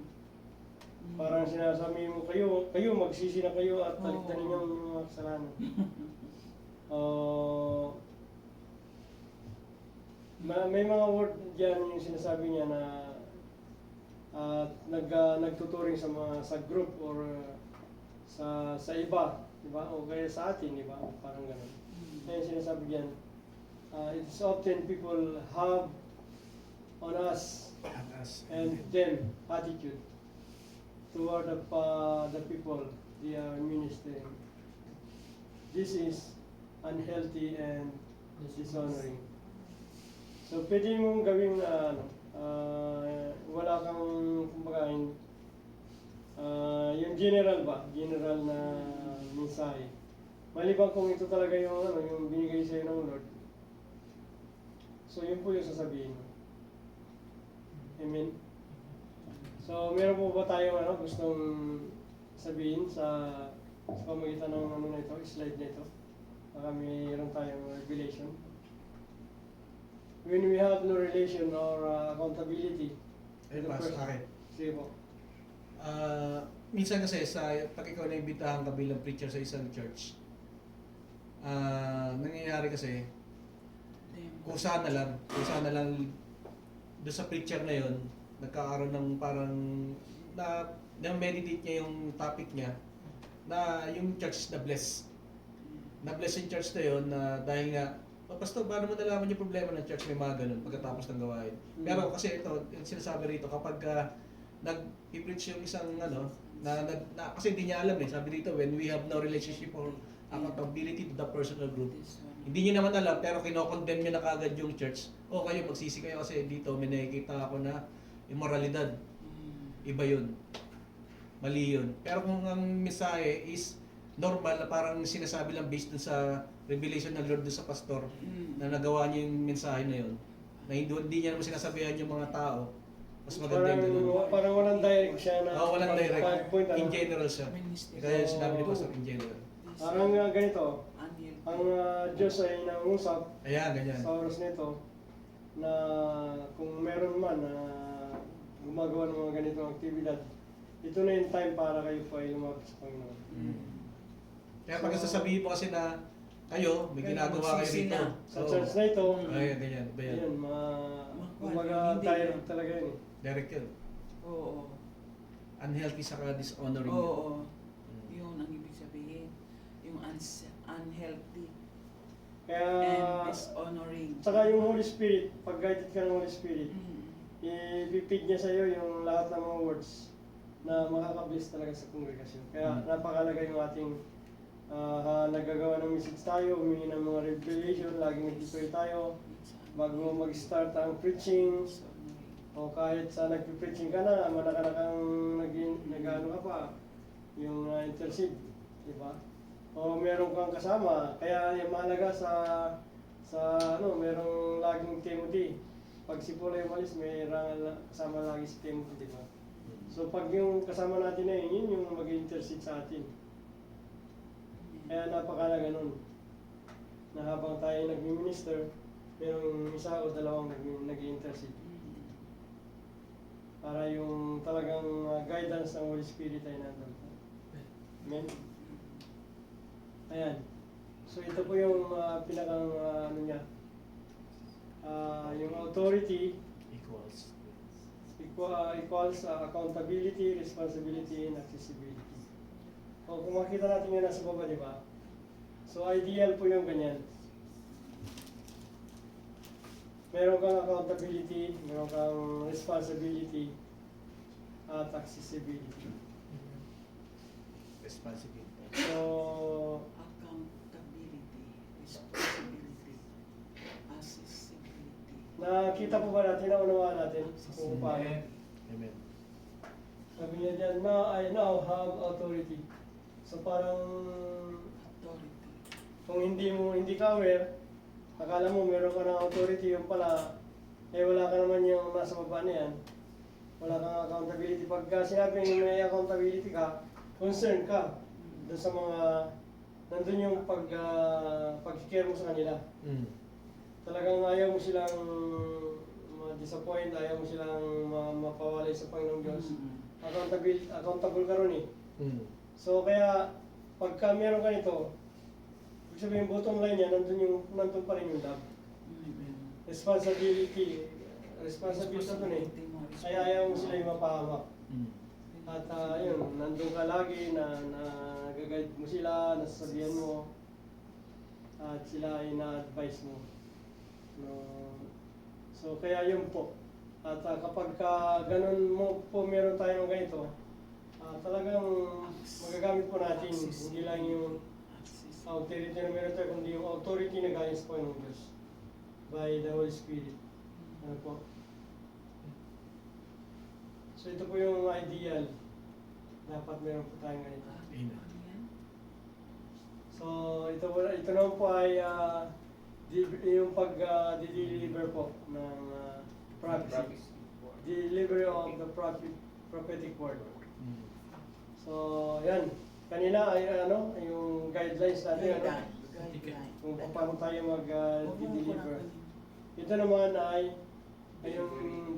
parang sinasabi mo kayo magsisi na kayo at taliktanin niyo ang mga kasalanan. May mga word diyan yung sinasabi niya na nagtuturing sa mga sa group or sa iba, di ba? O kaya sa atin, di ba? Parang ganun. Kaya yung sinasabi diyan, it's often people have on us and them attitude toward the people they are ministering. This is unhealthy and dishonoring. So pwede mong gawing wala kang kumbaga yung general na mensahe. Maliban kung ito talaga yung binigay sa'yo ng Lord. So yun po yung sasabihin mo. Amen. So meron po ba tayong gustong sabihin sa pamagitan ng na ito, slide na ito? Baka mayroon tayong revelation. When we have no relation or accountability. Ayun pa, sa akin. Sige po. Minsan kasi pag ikaw naimbitahan ka bilang preacher sa isang church, nangyayari kasi, kung saan na lang doon sa preacher na yon nagkakaroon ng parang na-meditate niya yung topic niya na yung church na bless. Na-bless yung church na yon na dahil nga, Pastor, paano mo nalaman yung problema ng church? May mga ganun pagkatapos ng gawain. Pero kasi ito, yung sinasabi rito, kapag nag-preach yung isang kasi hindi niya alam sabi dito, when we have no relationship or accountability to the personal group, hindi niyo naman alam, pero kinokondemn niyo na kagad yung church. O kayo, magsisi kayo kasi dito may nakikita ako na immoralidad. Iba yun. Mali yun. Pero kung ang mensahe is normal na parang sinasabi lang based dun sa revelation ng Lord dun sa pastor na nagawa niya yung mensahe na yun, na hindi niya naman sinasabihan yung mga tao, mas maganda yung ganun. Parang walang direct siya na walang direct. point, In general siya. Kaya sinabi ni pastor in general. Parang ganito, ang Diyos ay nangungusap Ganyan. sa oras nito na kung meron man na gumagawa ng mga ganitong aktibidad, ito na yung time para kayo po ay lumapit sa Panginoon. Kaya pag sasabihin mo kasi na kayo, may ginagawa kayo dito. Sa church na ito, ganyan. yun, kumbaga direct talaga yun. Direct yun. Oo. Unhealthy saka dishonoring. Oo. Yun ang ibig sabihin. Yung unhealthy Kaya, and dishonoring. saka yung Holy Spirit, pag guided ka ng Holy Spirit, ipipid niya sa'yo yung lahat ng mga words na makakabless talaga sa kongregasyon. Kaya napakalaga yung ating nagagawa ng message tayo, humingi ng mga revelation, laging nag-pray tayo bago mag-start ang preaching, o kahit sa nag-preaching ka na, manaka kang nag-ano ka pa, yung intercede, di ba? O meron kang kasama, kaya yung mahalaga merong laging Timothy. Pag si Paul ay umalis, may kasama lagi si Timothy, di ba? So pag yung kasama natin na yun yung mag-intercede sa atin. Kaya napakalaga nun na habang tayo nag-minister, merong isa o dalawang nag-intercede. Para yung talagang guidance ng Holy Spirit ay nandun. Amen? Ayan. So ito po yung pinakang yung authority equals accountability, responsibility, and accessibility. O kung makita natin yun nasa baba, di ba? So ideal po yung ganyan. Meron kang accountability, meron kang responsibility, at accessibility. Responsibility. So, Accountability, responsibility, accessibility. nakita po ba natin, naunawaan natin kung paano? Amen. Sabi niya dyan, I now have authority. So parang Authority. kung hindi ka aware, akala mo meron ka ng authority, yung pala, wala ka naman yung nasa baba na yan. Wala kang accountability. Pagka sinabing may accountability ka, concern ka doon sa mga, nandun yung pag-care mo sa kanila. Talagang ayaw mo silang ma-disappoint, ayaw mo silang mapawalay sa Panginoong Diyos. Accountable ka ron eh. So kaya, pagka meron ka nito, ibig sabihin, bottom line niya, nandun pa rin yung love. Responsibility na dun eh. Kaya ayaw mo sila yung mapahamak. At yun, nandun ka lagi na nag-guide mo sila, nasasabihan mo, at sila ay na-advise mo. No, so kaya yun po. At kapag ganun mo po meron tayong ganito, talagang magagamit po natin, hindi lang yung authority na meron tayo, kundi yung authority na galing sa Panginoong Diyos by the Holy Spirit. Ano po? So ito po yung ideal. Dapat meron po tayong ganito. So ito naman po ay yung pag-deliver po ng prophecy. Delivery of the prophetic word. So yan. Kanina ay yung guidelines natin, kung paano tayo mag-deliver. Ito naman ay yung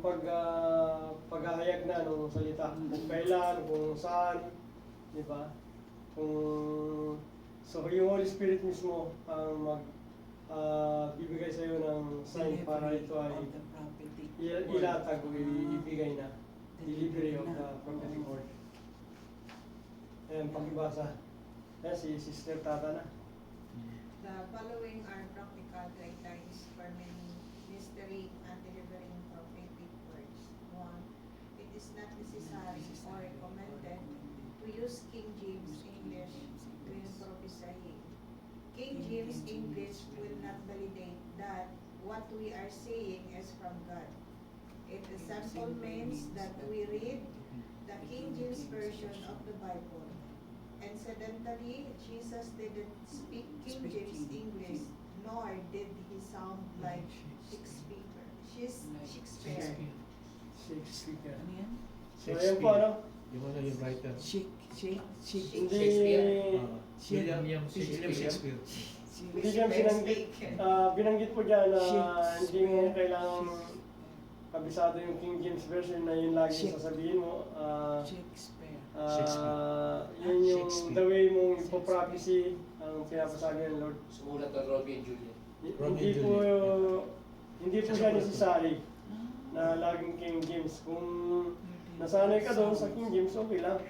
paghahayag na ng salita. Kung kailan, kung saan, di ba? So yung Holy Spirit mismo ang bibigay sa iyo ng sign para ito ay ilatag o ibigay na. Delivery of the prophetic word. Ayan, pakibasa. Ayan, si Sister Tata na. The following are practical guidelines for ministering and delivering prophetic words. 1. It is not necessary or recommended to use King James English when prophesying. King James English will not validate that what we are saying is from God. It simply means that we read the King James Version of the Bible. Incidentally, Jesus didn't speak King James English, nor did he sound like Shakespeare. Shakespeare. Ano yan? So ayan po, ano? Yung writer. Hindi, William Shakespeare. hindi niya binanggit po dyan na hindi mo kailangan kabisado yung King James Version na yun lagi sasabihin mo. Yun yung the way mong ipoprophecy ang pinapasabi ng Lord. Sumulat ng Romeo and Juliet. Hindi po siya necessary na laging King James. Kung nasanay ka doon sa King James, okay lang.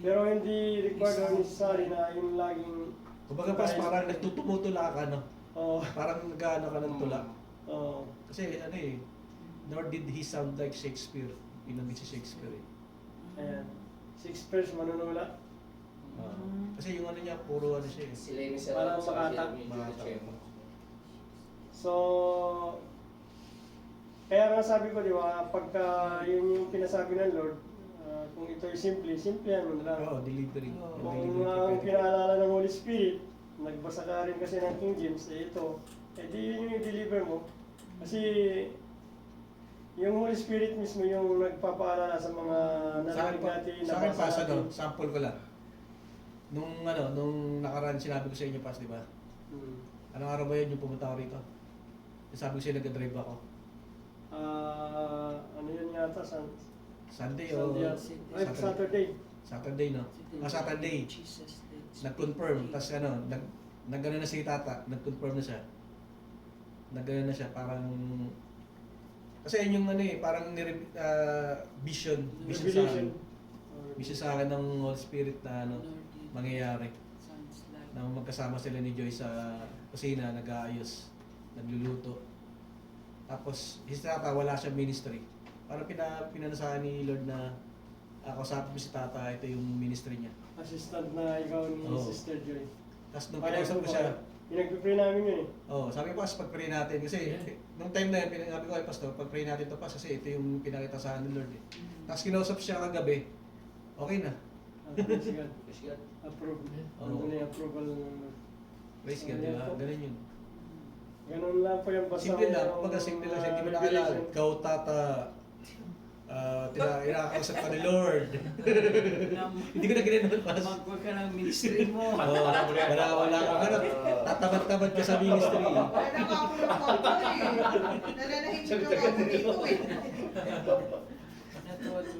Pero hindi required or necessary na yung laging... Kumbaga pas parang nagtutumutula ka, no? Oo. Parang nag-ano ka ng tula. Oo. Kasi nor did he sound like Shakespeare. Pinamit si Shakespeare eh. Ayan. 6 verse manunula. Kasi yung niya, puro siya eh. Sila yung Parang makata. So, kaya nga sabi ko, di ba, pagka yun yung pinasabi ng Lord, kung ito ay simple yan mo na lang. Oo, delivery. Kung ang pinaalala ng Holy Spirit, nagbasa ka rin kasi ng King James, ito, di yun yung i-deliver mo. Kasi yung Holy Spirit mismo yung nagpapaalala sa mga narinig natin. Sa akin pas, sample ko lang. Nung nakaraan sinabi ko sa inyo pas, di ba? Anong araw ba yun yung pumunta ako rito? Sabi ko sa'yo nag-drive ako. Ano yun yata? Sunday o Saturday. Saturday, no? Saturday. Nag-confirm. Tapos nag-ano na si Tata. Nag-confirm na siya. Nag-ano na siya. Parang... Kasi yun yung parang vision sa akin. Vision sa akin ng Holy Spirit na mangyayari. Na magkasama sila ni Joy sa kusina, nag-aayos, nagluluto. Tapos, si Tata, wala siyang ministry. Parang pinanasahan ni Lord na kausapin mo si Tata, ito yung ministry niya. Assistant na ikaw ni Sister Joy. Tapos nung pinausap ko siya, pinag-pray namin yun eh. sabi ko pas, pag-pray natin. Kasi nung time na yun, sabi ko, Pastor, pag-pray natin to pas, kasi ito yung pinakita sa akin ni Lord eh. Tapos kinausap siya kagabi, okay na. Praise God. Approve. Ano na yung approval ng Lord. Praise God, diba? Ganun yun. Ganun lang po yung basta. Simple lang, kumbaga simple lang siya. Hindi mo nakilala. Ikaw, Tata, inakausap ka ni Lord. Hindi ko na ginanoon pas. Magwag ka ng ministry mo. Wala ka ganun. Tatamad-tamad ka sa ministry. Nakapulong ako eh. Nananahimik lang ako dito eh.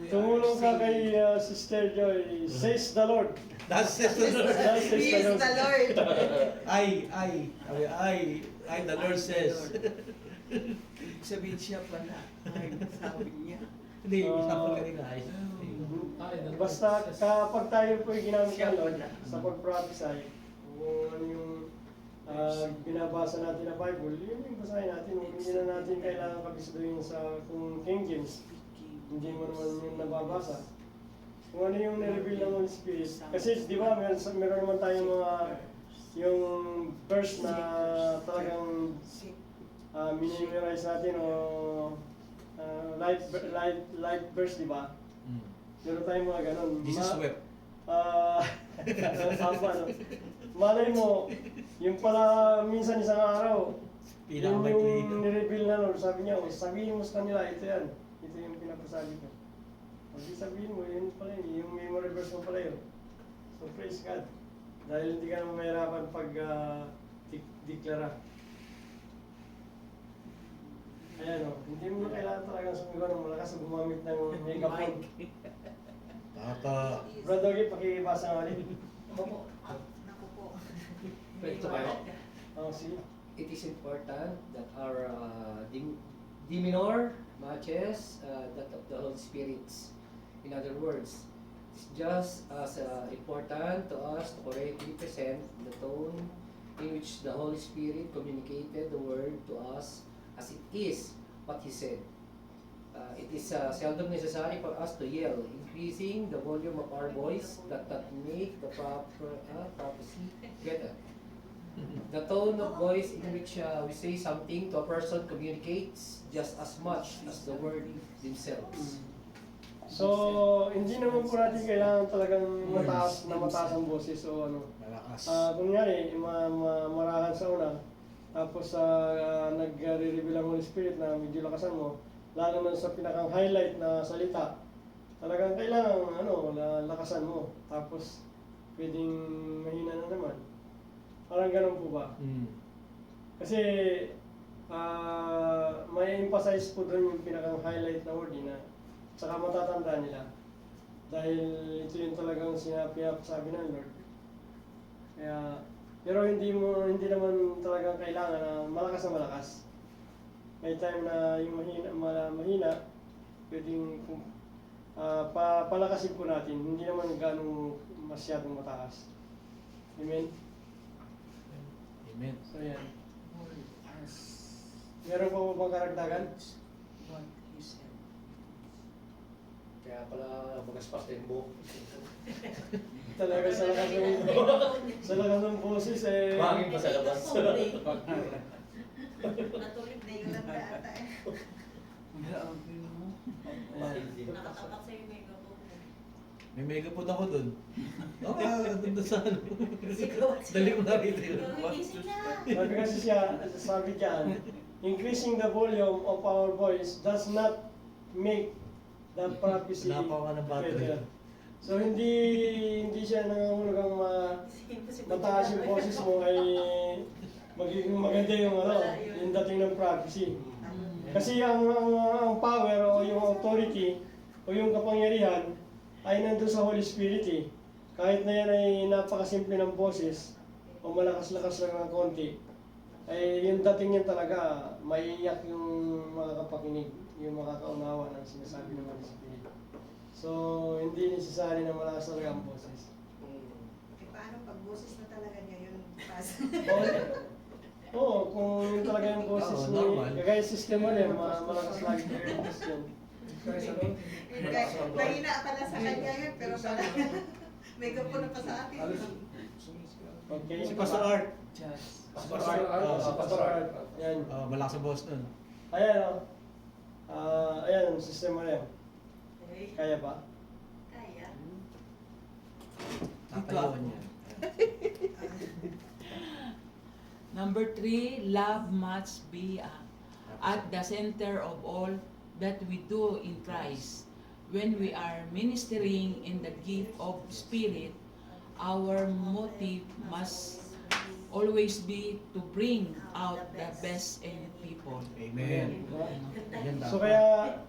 Tumulong ka kay Sister Joy. Says the Lord. That's it, the Lord. He is the Lord. The Lord says. Sabihin siya pala. Ay, sabi niya. Hindi, sample ka rin ay. Basta kapag tayo po ginamit ng Lord sa pag-prophesy, kung ano yung binabasa natin na Bible, yun yung basahin natin. Hindi na natin kailangan kabisdoyin sa kung King James. Hindi mo naman yung nababasa. Kung ano yung nireveal ng Holy Spirit. Kasi di ba, meron naman tayong mga yung verse na talagang minimerize natin o light verse, di ba? Meron tayong mga ganun. Jesus wept. Sama, no? Malay mo, yung pala minsan isang araw, yun yung nireveal na Lord, sabi niya, sabihin mo sa kanila, ito yan. Ito yung pinapasabi ko. Pag sabihin mo, yun pala yun, yung memory verse mo pala yun. So praise God. Dahil hindi ka naman mahirapan pag deklara. Ayan o, hindi mo na kailangan talagang sumigaw ng malakas o gumamit ng megaphone. Tata. Brother Gip, pakibasa nga ulit. Naku po. Pwede kayo? Oh, see? It is important that our D minor matches that of the Holy Spirit. In other words, it's just as important to us to correctly present the tone in which the Holy Spirit communicated the word to us as it is what He said. It is seldom necessary for us to yell, increasing the volume of our voice that make the prophecy better. The tone of voice in which we say something to a person communicates just as much as the word themselves. So, hindi naman po natin kailangan talagang mataas ang boses o ano. Malakas. Kunyari, marahan sa una, tapos nagre-reveal ang Holy Spirit na medyo lakasan mo, lalo na sa pinakang highlight na salita, talagang kailangan lakasan mo. Tapos, pwedeng mahina na naman. Parang ganun po ba? Kasi, may emphasize po doon yung pinakang highlight na word na saka matatanda nila. Dahil ito yung talagang sabi ng Lord. Kaya, pero hindi naman talagang kailangan na malakas na malakas. May time na yung mahina, pwedeng palakasin po natin. Hindi naman ganong masyadong mataas. Amen? Amen. So yan. Meron pa bang karagdagan? Kaya pala magaspas din buhok. Talaga sa lakas ng boses eh. Mahangin pa sa labas. Natulip na yung landa ata eh. Nakatapak sa'yo yung megaphone. May megaphone ako dun. Doon sa ano. Sigaw. Dali mo na rito yun. Gising na. Sabi kasi sabi dyan, increasing the volume of our voice does not make the prophecy Napawa ng battery. better. So hindi siya nangangulugang mataas yung boses mo ay magiging maganda yung dating ng prophecy. Kasi ang power o yung authority o yung kapangyarihan ay nandun sa Holy Spirit eh. Kahit na yan ay napakasimple ng boses o malakas-lakas lang ng konti, ay yung dating yan talaga, maiiyak yung mga kapakinig, yung makakaunawa ng sinasabi ng Holy Spirit. So, hindi necessary na malakas talaga ang boses. Eh, paano pag boses na talaga niya yung pass? Oo, kung yun talaga yung boses Oo, ni normal. kagaya system mo rin, malakas lagi yung boses yun. Mahina pala sa kanya yun, pero pala megaphone na pa sa atin. Okay. Si Pastor Art. Pastor Art. Yan. Malakas ang boss nun. Ayan ayan ang system mo rin. Kaya ba? Kaya. Tatayuan niya. Number 3, love must be at the center of all that we do in Christ. When we are ministering in the gift of Spirit, our motive must always be to bring out the best in people. Amen. So kaya,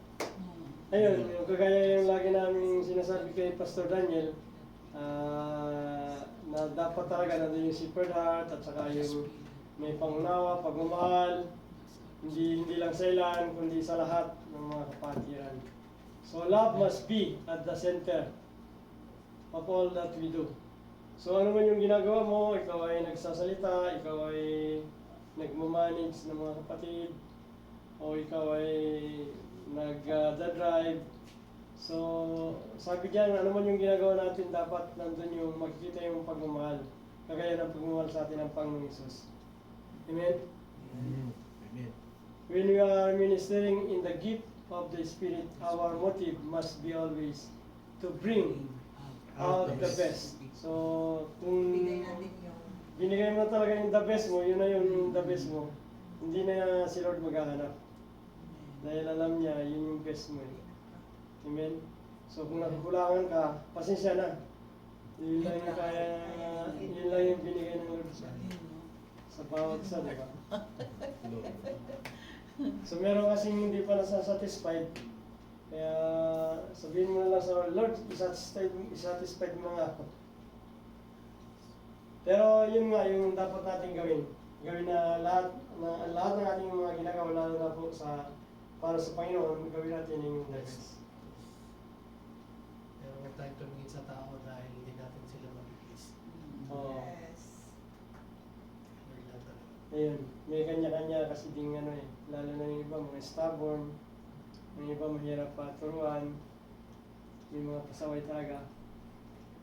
ayun, yung kagaya yung lagi namin sinasabi kay Pastor Daniel, na dapat talaga nandun yung shepherd heart at saka yung may pangunawa, pagmamahal, hindi lang sa ilan, kundi sa lahat ng mga kapatiran. So love must be at the center of all that we do. So ano man yung ginagawa mo, ikaw ay nagsasalita, ikaw ay nagmamanage ng mga kapatid, o ikaw ay nag-drive. So, sabi diyan, ano man yung ginagawa natin, dapat nandun yung makikita yung pagmamahal. Kagaya ng pagmamahal sa atin ng Panginoong Hesus. Amen? Amen. When we are ministering in the gift of the Spirit, our motive must be always to bring out the best. So, kung Bigay natin yung binigay mo talaga yung the best mo, yun na yung the best mo. Hindi na si Lord maghahanap. Dahil alam niya, yun yung best mo. Amen? So, kung nakukulangan ka, pasensya na. Yun lang yung kaya, yun lang yung binigay ng Lord sa bawat isa, di ba? So, meron kasing hindi pa nasa-satisfied. Kaya, sabihin mo na lang sa Lord, isatisfied mo nga ako. Pero yun nga yung dapat natin gawin. Gawin na lahat ng ating mga ginagawa, lalo na po para sa Panginoon, gawin natin yung the best. Pero huwag tayong tumingin sa tao dahil hindi natin sila mag-please. Oo. yes. Lord lang talaga. Ayun, may kanya-kanya kasi ding ano eh. Lalo na yung iba, mga stubborn. Yung iba mahirap paturuan. May mga pasaway talaga.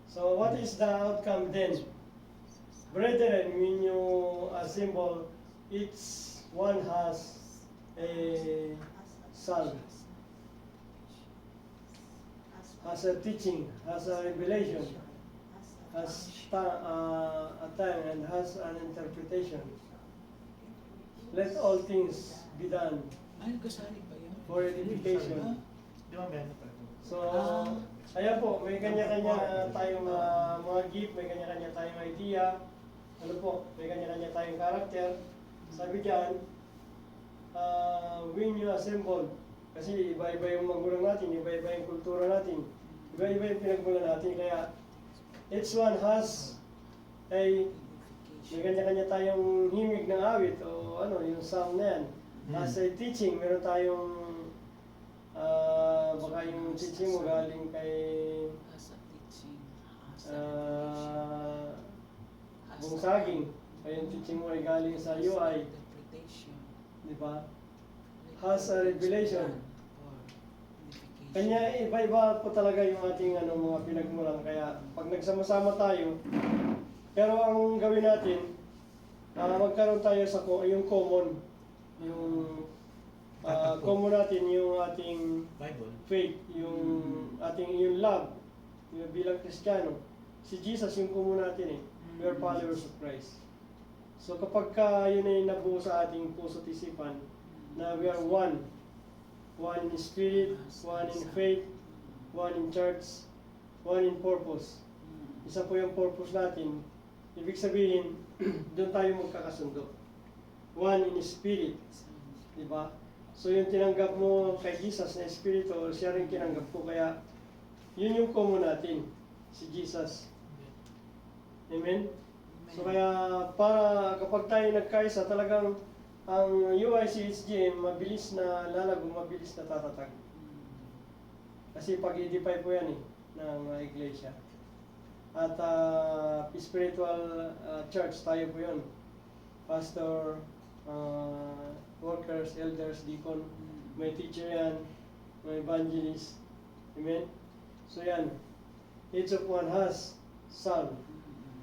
So what is the outcome then? Brethren, when you assemble, each one has a son, has a teaching, has a revelation, has a time, and has an interpretation. Let all things be done Ay, kasali ba yun? for edification. Di ba meron pa? So, ayan po, may kanya-kanya tayong mga gift, may kanya-kanya tayong idea. Ano po, may kanya-kanya tayong character. Sabi diyan, when you assemble, kasi iba-iba yung magulang natin, iba-iba yung kultura natin, iba-iba yung pinagmulan natin, kaya each one has may kanya-kanya tayong himig ng awit o ano, yung psalm na yan. As a teaching, meron tayong baka yung teaching mo galing kay Asa teaching. Bung Saging, ay yung teaching mo ay galing sa UI, Interpretation. di ba? Has a revelation. Or edification. Kanya iba-iba po talaga yung ating mga pinagmulan. Kaya pag nagsama-sama tayo, pero ang gawin natin, magkaroon tayo sa yung common, yung common natin yung ating Bible. faith, yung yung love, yung bilang Kristiyano. Si Jesus yung common natin eh. We are followers of Christ. So kapag yun ay nabuo sa ating puso at isipan, na we are one. One in spirit, one in faith, one in church, one in purpose. Isa po yung purpose natin. Ibig sabihin, doon tayo magkakasundo. One in spirit. Diba? So yung tinanggap mo kay Jesus na Espiritu, siya rin tinanggap ko. Kaya yun yung common natin, si Jesus. Amen? So kaya para kapag tayo nagkaisa, talagang ang UICHGM mabilis na lalago, mabilis na tatatag. Kasi pag-edify po yan ng iglesia. At spiritual church, tayo po yun. Pastor, workers, elders, deacon, may teacher yan, may evangelist. Amen? So yan, each of one has son,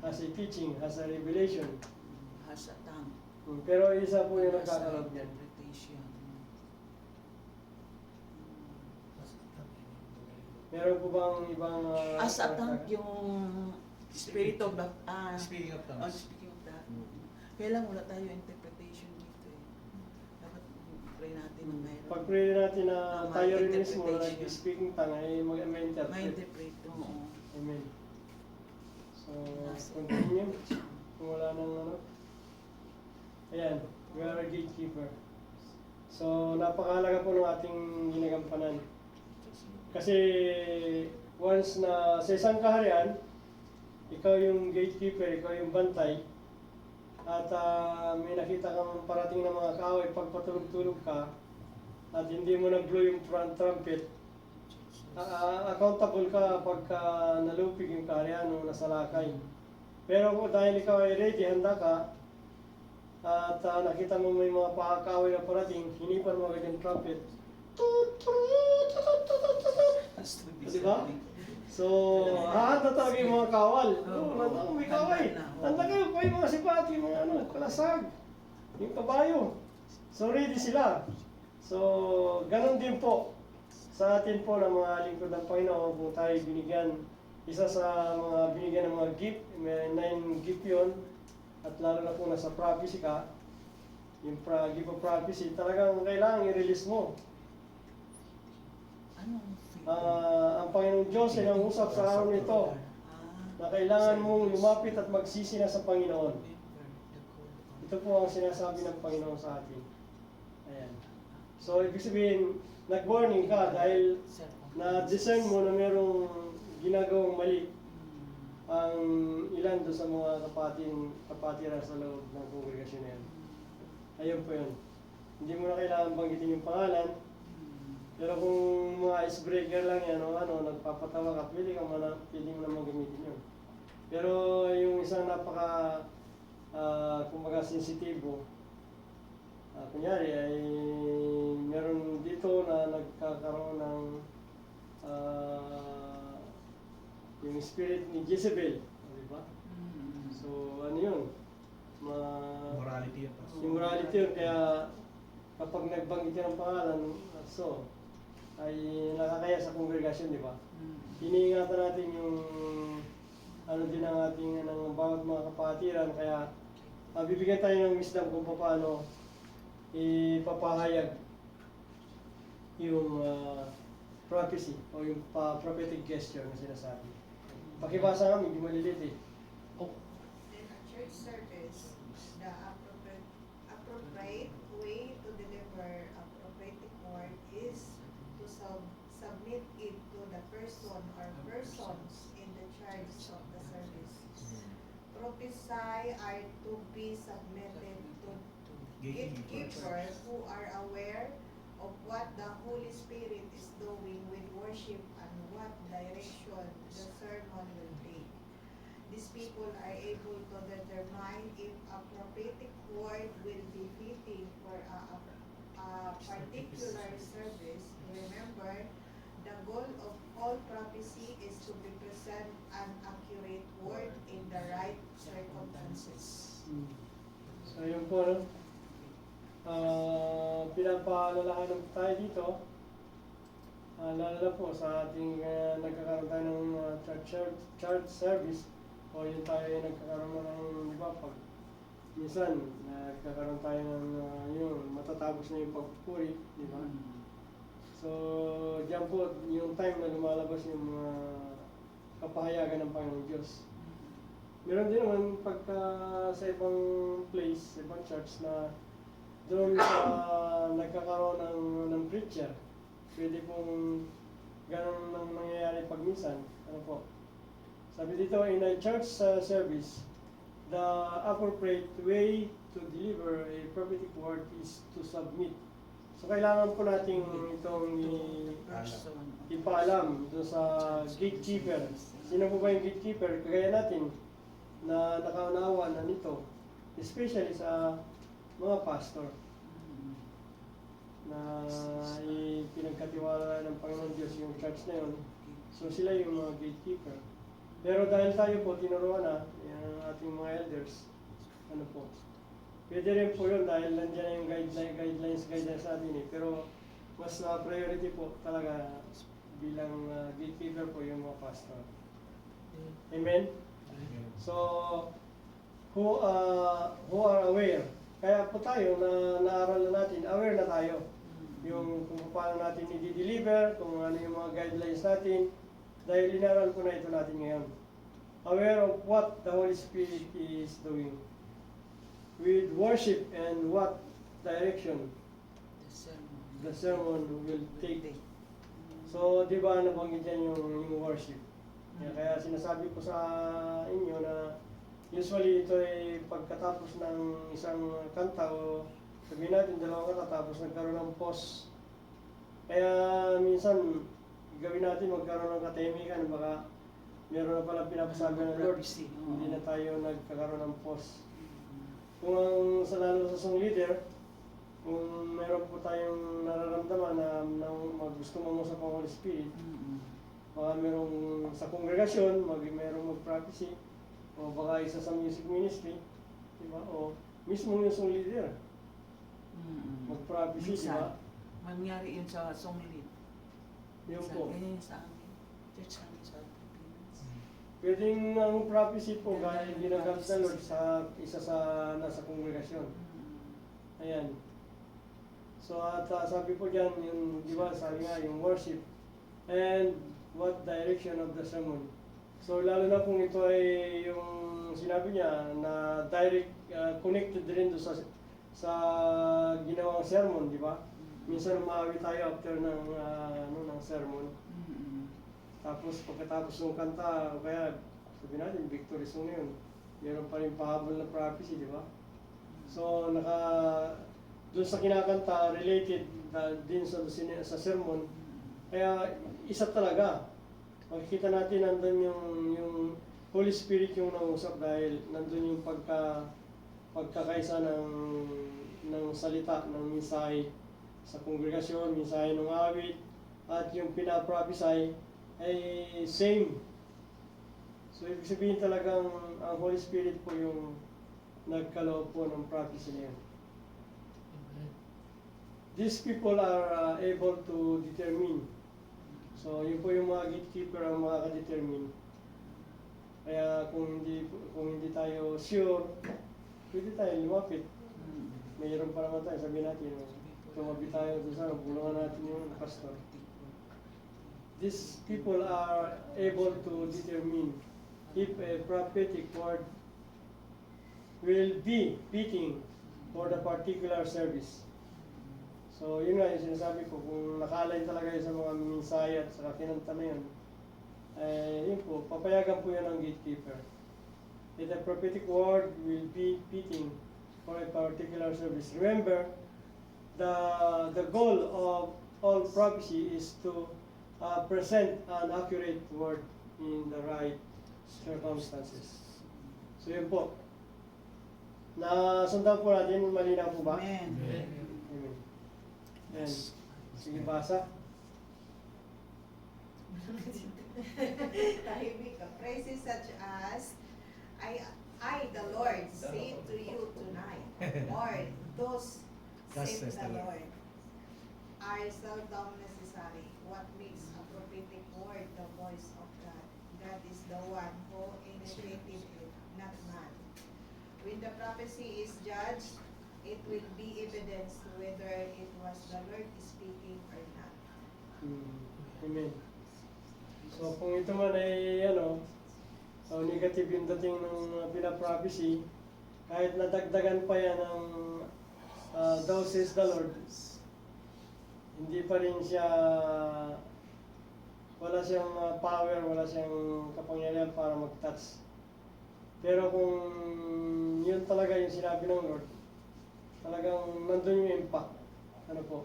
has a teaching, has a revelation. Has a tongue. Pero isa po yung Has a nagkakaroon yan. interpretation. Meron po bang ibang As a tongue, yung spirit of the Speaking of oh, tongues. speaking of that. Kaya lang wala tayo interpretation dito eh. Dapat pray natin na mayroon. Pag-pray natin na May tayo rin mismo na interpretation. nag-speaking tongue ay mag-interpret. Ma-interpret, oo. Amen. So, continue. Kung wala nang Ayan, we are a gatekeeper. So, napakahalaga po ng ating ginagampanan. Kasi, once na sa isang kaharian, ikaw yung gatekeeper, ikaw yung bantay, at may nakita kang parating na mga kaaway, pag patulog-tulog ka, at hindi mo nag-blow yung trumpet, accountable ka pagka nalupig yung kaharian o nasalakay. Pero kung dahil ikaw ay ready, handa ka, at nakita mo may mga pakakaway na parating, hinipan mo agad yung trumpet. Di ba? So, hahanda talaga yung mga kawal. Oo, may kaway. Handa kayo pa yung mga sipati, yung mga kalasag, yung kabayo. So, ready sila. So, ganun din po sa atin po ng mga lingkod ng Panginoon kung tayo binigyan. Isa sa mga binigyan ng mga gift, may 9 gift yun. At lalo na kung nasa prophecy ka, yung gift of prophecy, talagang kailangan i-release mo. Ang Panginoong Diyos ay nangusap sa araw nito na kailangan mong lumapit at magsisi na sa Panginoon. Ito po ang sinasabi ng Panginoon sa atin. Ayan. So, ibig sabihin, nag-warning ka dahil na-discern mo na merong ginagawang mali ang ilan doon sa mga kapatiran sa loob ng kongregasyon na yan. Ayun po yun. Hindi mo na kailangan banggitin yung pangalan, pero kung mga icebreaker lang yan o nagpapatawa ka, pwede mo naman gamitin yun. Pero yung isang kumbaga sensitibo, kunyari ay meron dito na nagkakaroon ng yung spirit ni Jezebel, di ba? So ano yun? Morality yun. Yung morality yun, kaya kapag nagbanggit yun ng pangalan, ay nakakaya sa kongregasyon, di ba? Iniingatan natin yung din ang ating ng bawat mga kapatiran, kaya bibigyan tayo ng wisdom kung paano ipapahayag yung prophecy o yung prophetic gesture na sinasabi. Pakibasa nga, hindi malilit eh. In a church service, the appropriate way to deliver a prophetic word is to submit it to the person or persons in the charge of the service. Prophecy are to be submitted to gatekeepers who are aware of what the Holy Spirit is doing with worship and what direction the sermon will take. These people are able to determine if a prophetic word will be fitting for a particular service. Remember, the goal of all prophecy is to represent an accurate word in the right circumstances. So yun po, no? Pinapaalalahanan tayo dito, lalo na po sa ating nagkakaroon tayo ng church service, o yung tayo ay nagkakaroon ng, di ba, pag minsan nagkakaroon tayo ng matatapos na yung pagpupuri, di ba? So, diyan po yung time na lumalabas yung mga kapahayagan ng Panginoong Diyos. Meron din naman pagka sa ibang place, sa ibang church na doon sa nagkakaroon ng preacher, pwede pong ganun nang nangyayari pag minsan. Ano po? Sabi dito, in a church service, the appropriate way to deliver a prophetic word is to submit. So kailangan po natin itong ipaalam doon sa gatekeeper. Sino po ba yung gatekeeper? Kagaya natin na nakaunawa na nito, especially sa mga pastor na pinagkatiwala ng Panginoon Diyos yung church na yun. So sila yung mga gatekeeper. Pero dahil tayo po tinuruan na yung ating mga elders, ano po, pwede rin po yun dahil nandiyan na yung guidelines sa atin eh. Pero mas priority po talaga bilang gatekeeper po yung mga pastor. Amen? So, who are aware? Kaya po tayo na naaral na natin, aware na tayo. Yung kung paano natin i-deliver, kung ano yung mga guidelines natin, dahil inaral ko na ito natin ngayon. Aware of what the Holy Spirit is doing with worship and what direction the sermon will take. So, di ba nabanggit yan yung worship? Kaya sinasabi ko sa inyo na usually ito ay pagkatapos ng isang kanta o sabihin natin dalawang kanta tapos nagkaroon ng pause. Kaya minsan gawin natin, magkaroon ng katahimikan, baka meron na palang pinapasabi ng Lord, Prophecy, oo. hindi na tayo nagkakaroon ng pause. Kung lalo sa song leader, kung meron po tayong nararamdaman na gusto mangusap ang Holy Spirit, baka merong sa kongregasyon, merong mag-prophecy, o baka isa sa music ministry, diba? O mismo yung song leader, mag-prophecy, diba? Mangyari yun sa song lead. Yun po. Ganyan yun sa amin. Church namin sa Pilipinas. Pwedeng ang prophecy po, gaya ginagamit ng Lord sa isa sa nasa kongregasyon. Ayan. So at sabi po dyan, yung, di ba, sabi nga, yung worship and what direction of the sermon. So lalo na kung ito ay yung sinabi niya na direct connected rin doon sa ginawang sermon, di ba? Minsan umaawi tayo after ng sermon. Tapos pagkatapos ng kanta, o kaya sabi natin victory song yun, meron pa rin pahabol na prophecy, di ba? So doon sa kinakanta related din sa sermon. Kaya isa talaga. Makikita natin nandun yung Holy Spirit yung nangusap dahil nandun yung pagkakaisa ng salita, ng mensahe sa kongregasyon, mensahe ng awit, at yung pinaprophesy ay same. So ibig sabihin talagang ang Holy Spirit po yung nagkaloob po ng prophecy na yun. These people are able to determine. So yun po yung mga gatekeeper ang makaka-determine. Kaya kung hindi tayo sure, pwede tayo lumapit. Mayroon pa naman tayo, sabihin natin, tumabi tayo doon sa bulungan natin yung pastor. These people are able to determine if a prophetic word will be fitting for the particular service. So yun nga yung sinasabi ko, kung nakalay talaga yun sa mga mensahe at sa kinanta na yun, yun po, papayagan po yan ng gatekeeper. If the prophetic word will be fitting for a particular service. Remember, the goal of all prophecy is to present an accurate word in the right circumstances. So yun po. Nasundan po natin, malinaw po ba? Amen. Amen. And, sige, basa. Tahimik ka. Phrases such as, I, the Lord, say to you tonight, or thus says the Lord, are seldom necessary. What makes a prophetic word the voice of God? God is the one who initiated it, not man. When the prophecy is judged, it will be evidence to whether it was the Lord speaking or not. Amen. So kung ito man ay negative yung dating ng pinaprophecy, kahit nadagdagan pa yan ng thou says the Lord, hindi pa rin siya, wala siyang power, wala siyang kapangyarihan para mag-touch. Pero kung yun talaga yung sinabi ng Lord, talagang nandun yung impact. Ano po?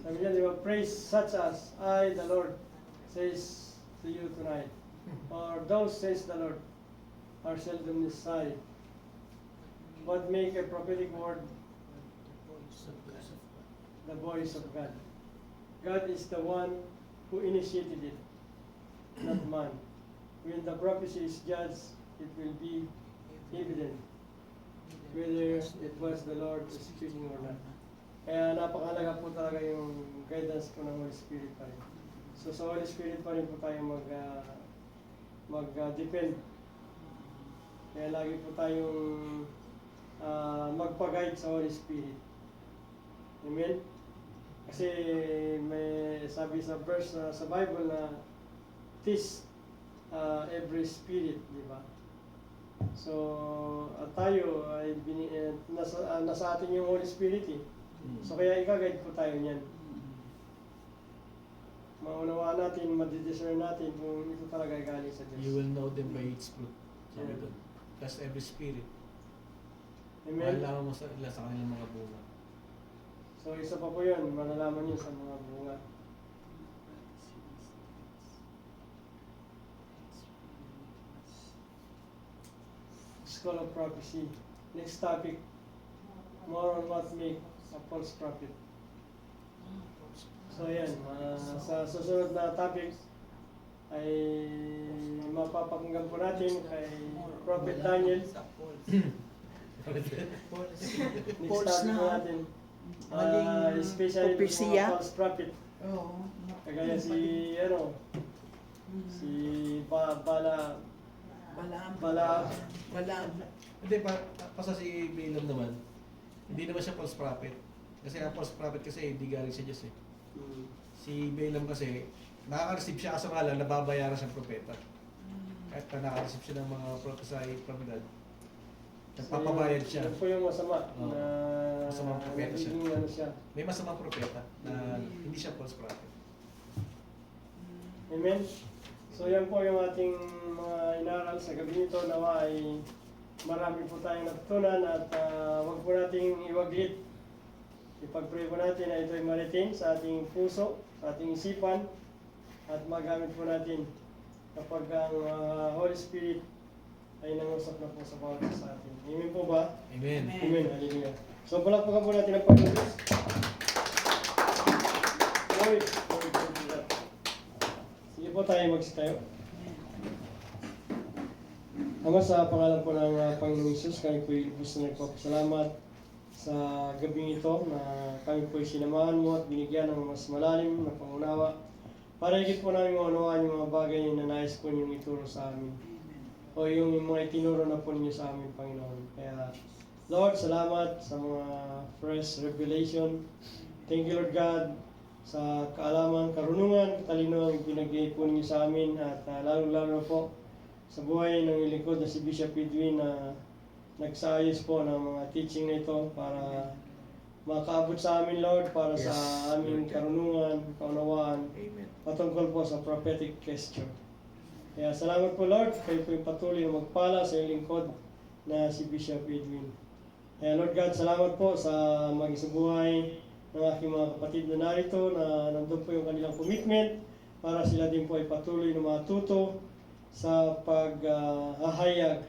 Sabi niya, di ba, praise such as, I, the Lord, says to you tonight. Or those says the Lord, are seldom necessary. What make a prophetic word? The voice of God. God is the one who initiated it, not man. When the prophecy is judged, it will be evident whether it was the Lord speaking or not. Kaya napakalaga po talaga yung guidance po ng Holy Spirit pa rin. So sa Holy Spirit pa rin po tayo mag-depend. Kaya lagi po tayong magpa-guide sa Holy Spirit. Amen? Kasi may sabi sa verse sa Bible na test every spirit, di ba? So, tayo ay nasa atin yung Holy Spirit eh. So kaya ika-guide po tayo niyan. Maunawaan natin, madidiscern natin kung ito talaga ay galing sa Diyos. You will know them by its fruit. Sabi doon. That's every spirit. Amen. Malalaman mo sa kanilang mga bunga. So isa pa po yun, malalaman nyo sa mga bunga. School of Prophecy. Next topic, more on what make a false prophet. So yan, sa susunod na topic ay mapapakinggan po natin kay Prophet Daniel. Next topic po natin, especially po mga false prophet. Oo. Kagaya si Balaam. Hindi, pa si Balaam naman, hindi naman siya false prophet. Kasi ang false prophet kasi hindi galing sa Diyos eh. Si Balaam kasi, nakaka-receive siya kaso nga lang, nababayaran siyang propeta. Kahit na nakaka-receive siya ng mga prophesy from God, nagpapabayad siya. Yun po yung masama Oo. na Masamang propeta siya. nagiging ano siya. May masamang propeta na hindi siya false prophet. Amen? So yan po yung ating mga inaral sa gabi nito. Nawa ay marami po tayong natutunan at wag po nating iwaglit. Ipag-pray po natin na ito'y maritin sa ating puso, sa ating isipan, at magamit po natin kapag ang Holy Spirit ay nangusap na po sa bawat isa sa atin. Amen po ba? Amen. Amen. Hallelujah. So palakpakan po natin ang Panginoon. Glory. Glory to God. Sige po tayo magsitayo. Ama, sa pangalan po ng Panginoong Isus, kami po gusto na nagpapasalamat sa gabing ito na kami po sinamahan mo at binigyan ng mas malalim na pangunawa para higit po namin maunawaan yung mga bagay na nais po niyong ituro sa amin o yung mga itinuro na po ninyo sa amin, Panginoon. Kaya, Lord, salamat sa mga fresh revelation. Thank you, Lord God, sa kaalaman, karunungan, katalino ang pinag-i po ninyo sa amin at lalo-lalo po sa buhay ng lingkod na si Bishop Edwin na nagsaayos po ng mga teaching na ito para makaabot sa amin, Lord, para sa aming karunungan, kaunawaan, Amen. patungkol po sa prophetic gesture. Kaya salamat po, Lord, kayo po yung patuloy na magpala sa iyong lingkod na si Bishop Edwin. Kaya Lord God, salamat po sa mag-isang buhay ng aking mga kapatid na narito na nandun po yung kanilang commitment para sila din po ay patuloy na matuto sa paghahayag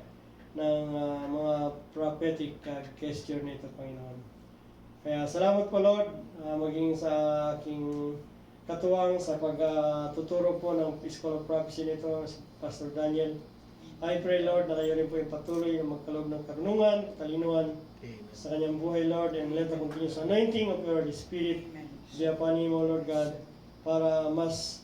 ng mga prophetic gesture nito, Panginoon. Kaya salamat po, Lord, maging sa aking katuwang sa pagtuturo po ng School of Prophecy nito, si Pastor Daniel. I pray, Lord, na kayo rin po yung patuloy na magkaloob ng karunungan, katalinuhan sa kanyang buhay, Lord, and let the continuous anointing of your Holy Spirit be upon him, O Lord God, para mas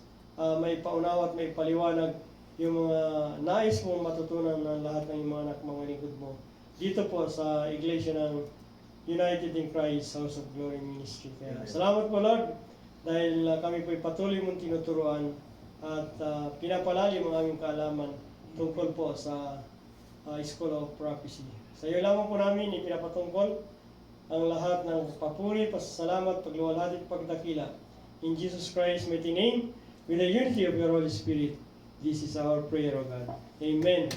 may paunawa at may paliwanag yung mga nais mong matutunan ng lahat ng mga anak mga lingkod mo dito po sa Iglesia ng United in Christ House of Glory Ministry. Kaya salamat po, Lord, dahil kami po'y patuloy mong tinuturuan at pinapalalim ang aming kaalaman tungkol po sa School of Prophecy. Sa iyo lamang po namin ipinapatungkol ang lahat ng papuri, pasasalamat, pagluwalhati at pagdakila. In Jesus Christ's mighty name, with the unity of your Holy Spirit, this is our prayer, O God. Amen.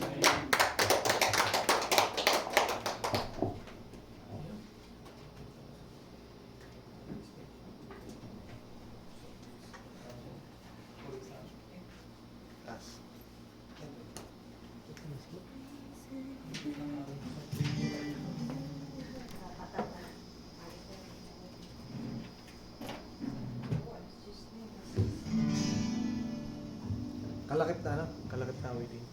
Kalakip na, no? Kalakip na waiting.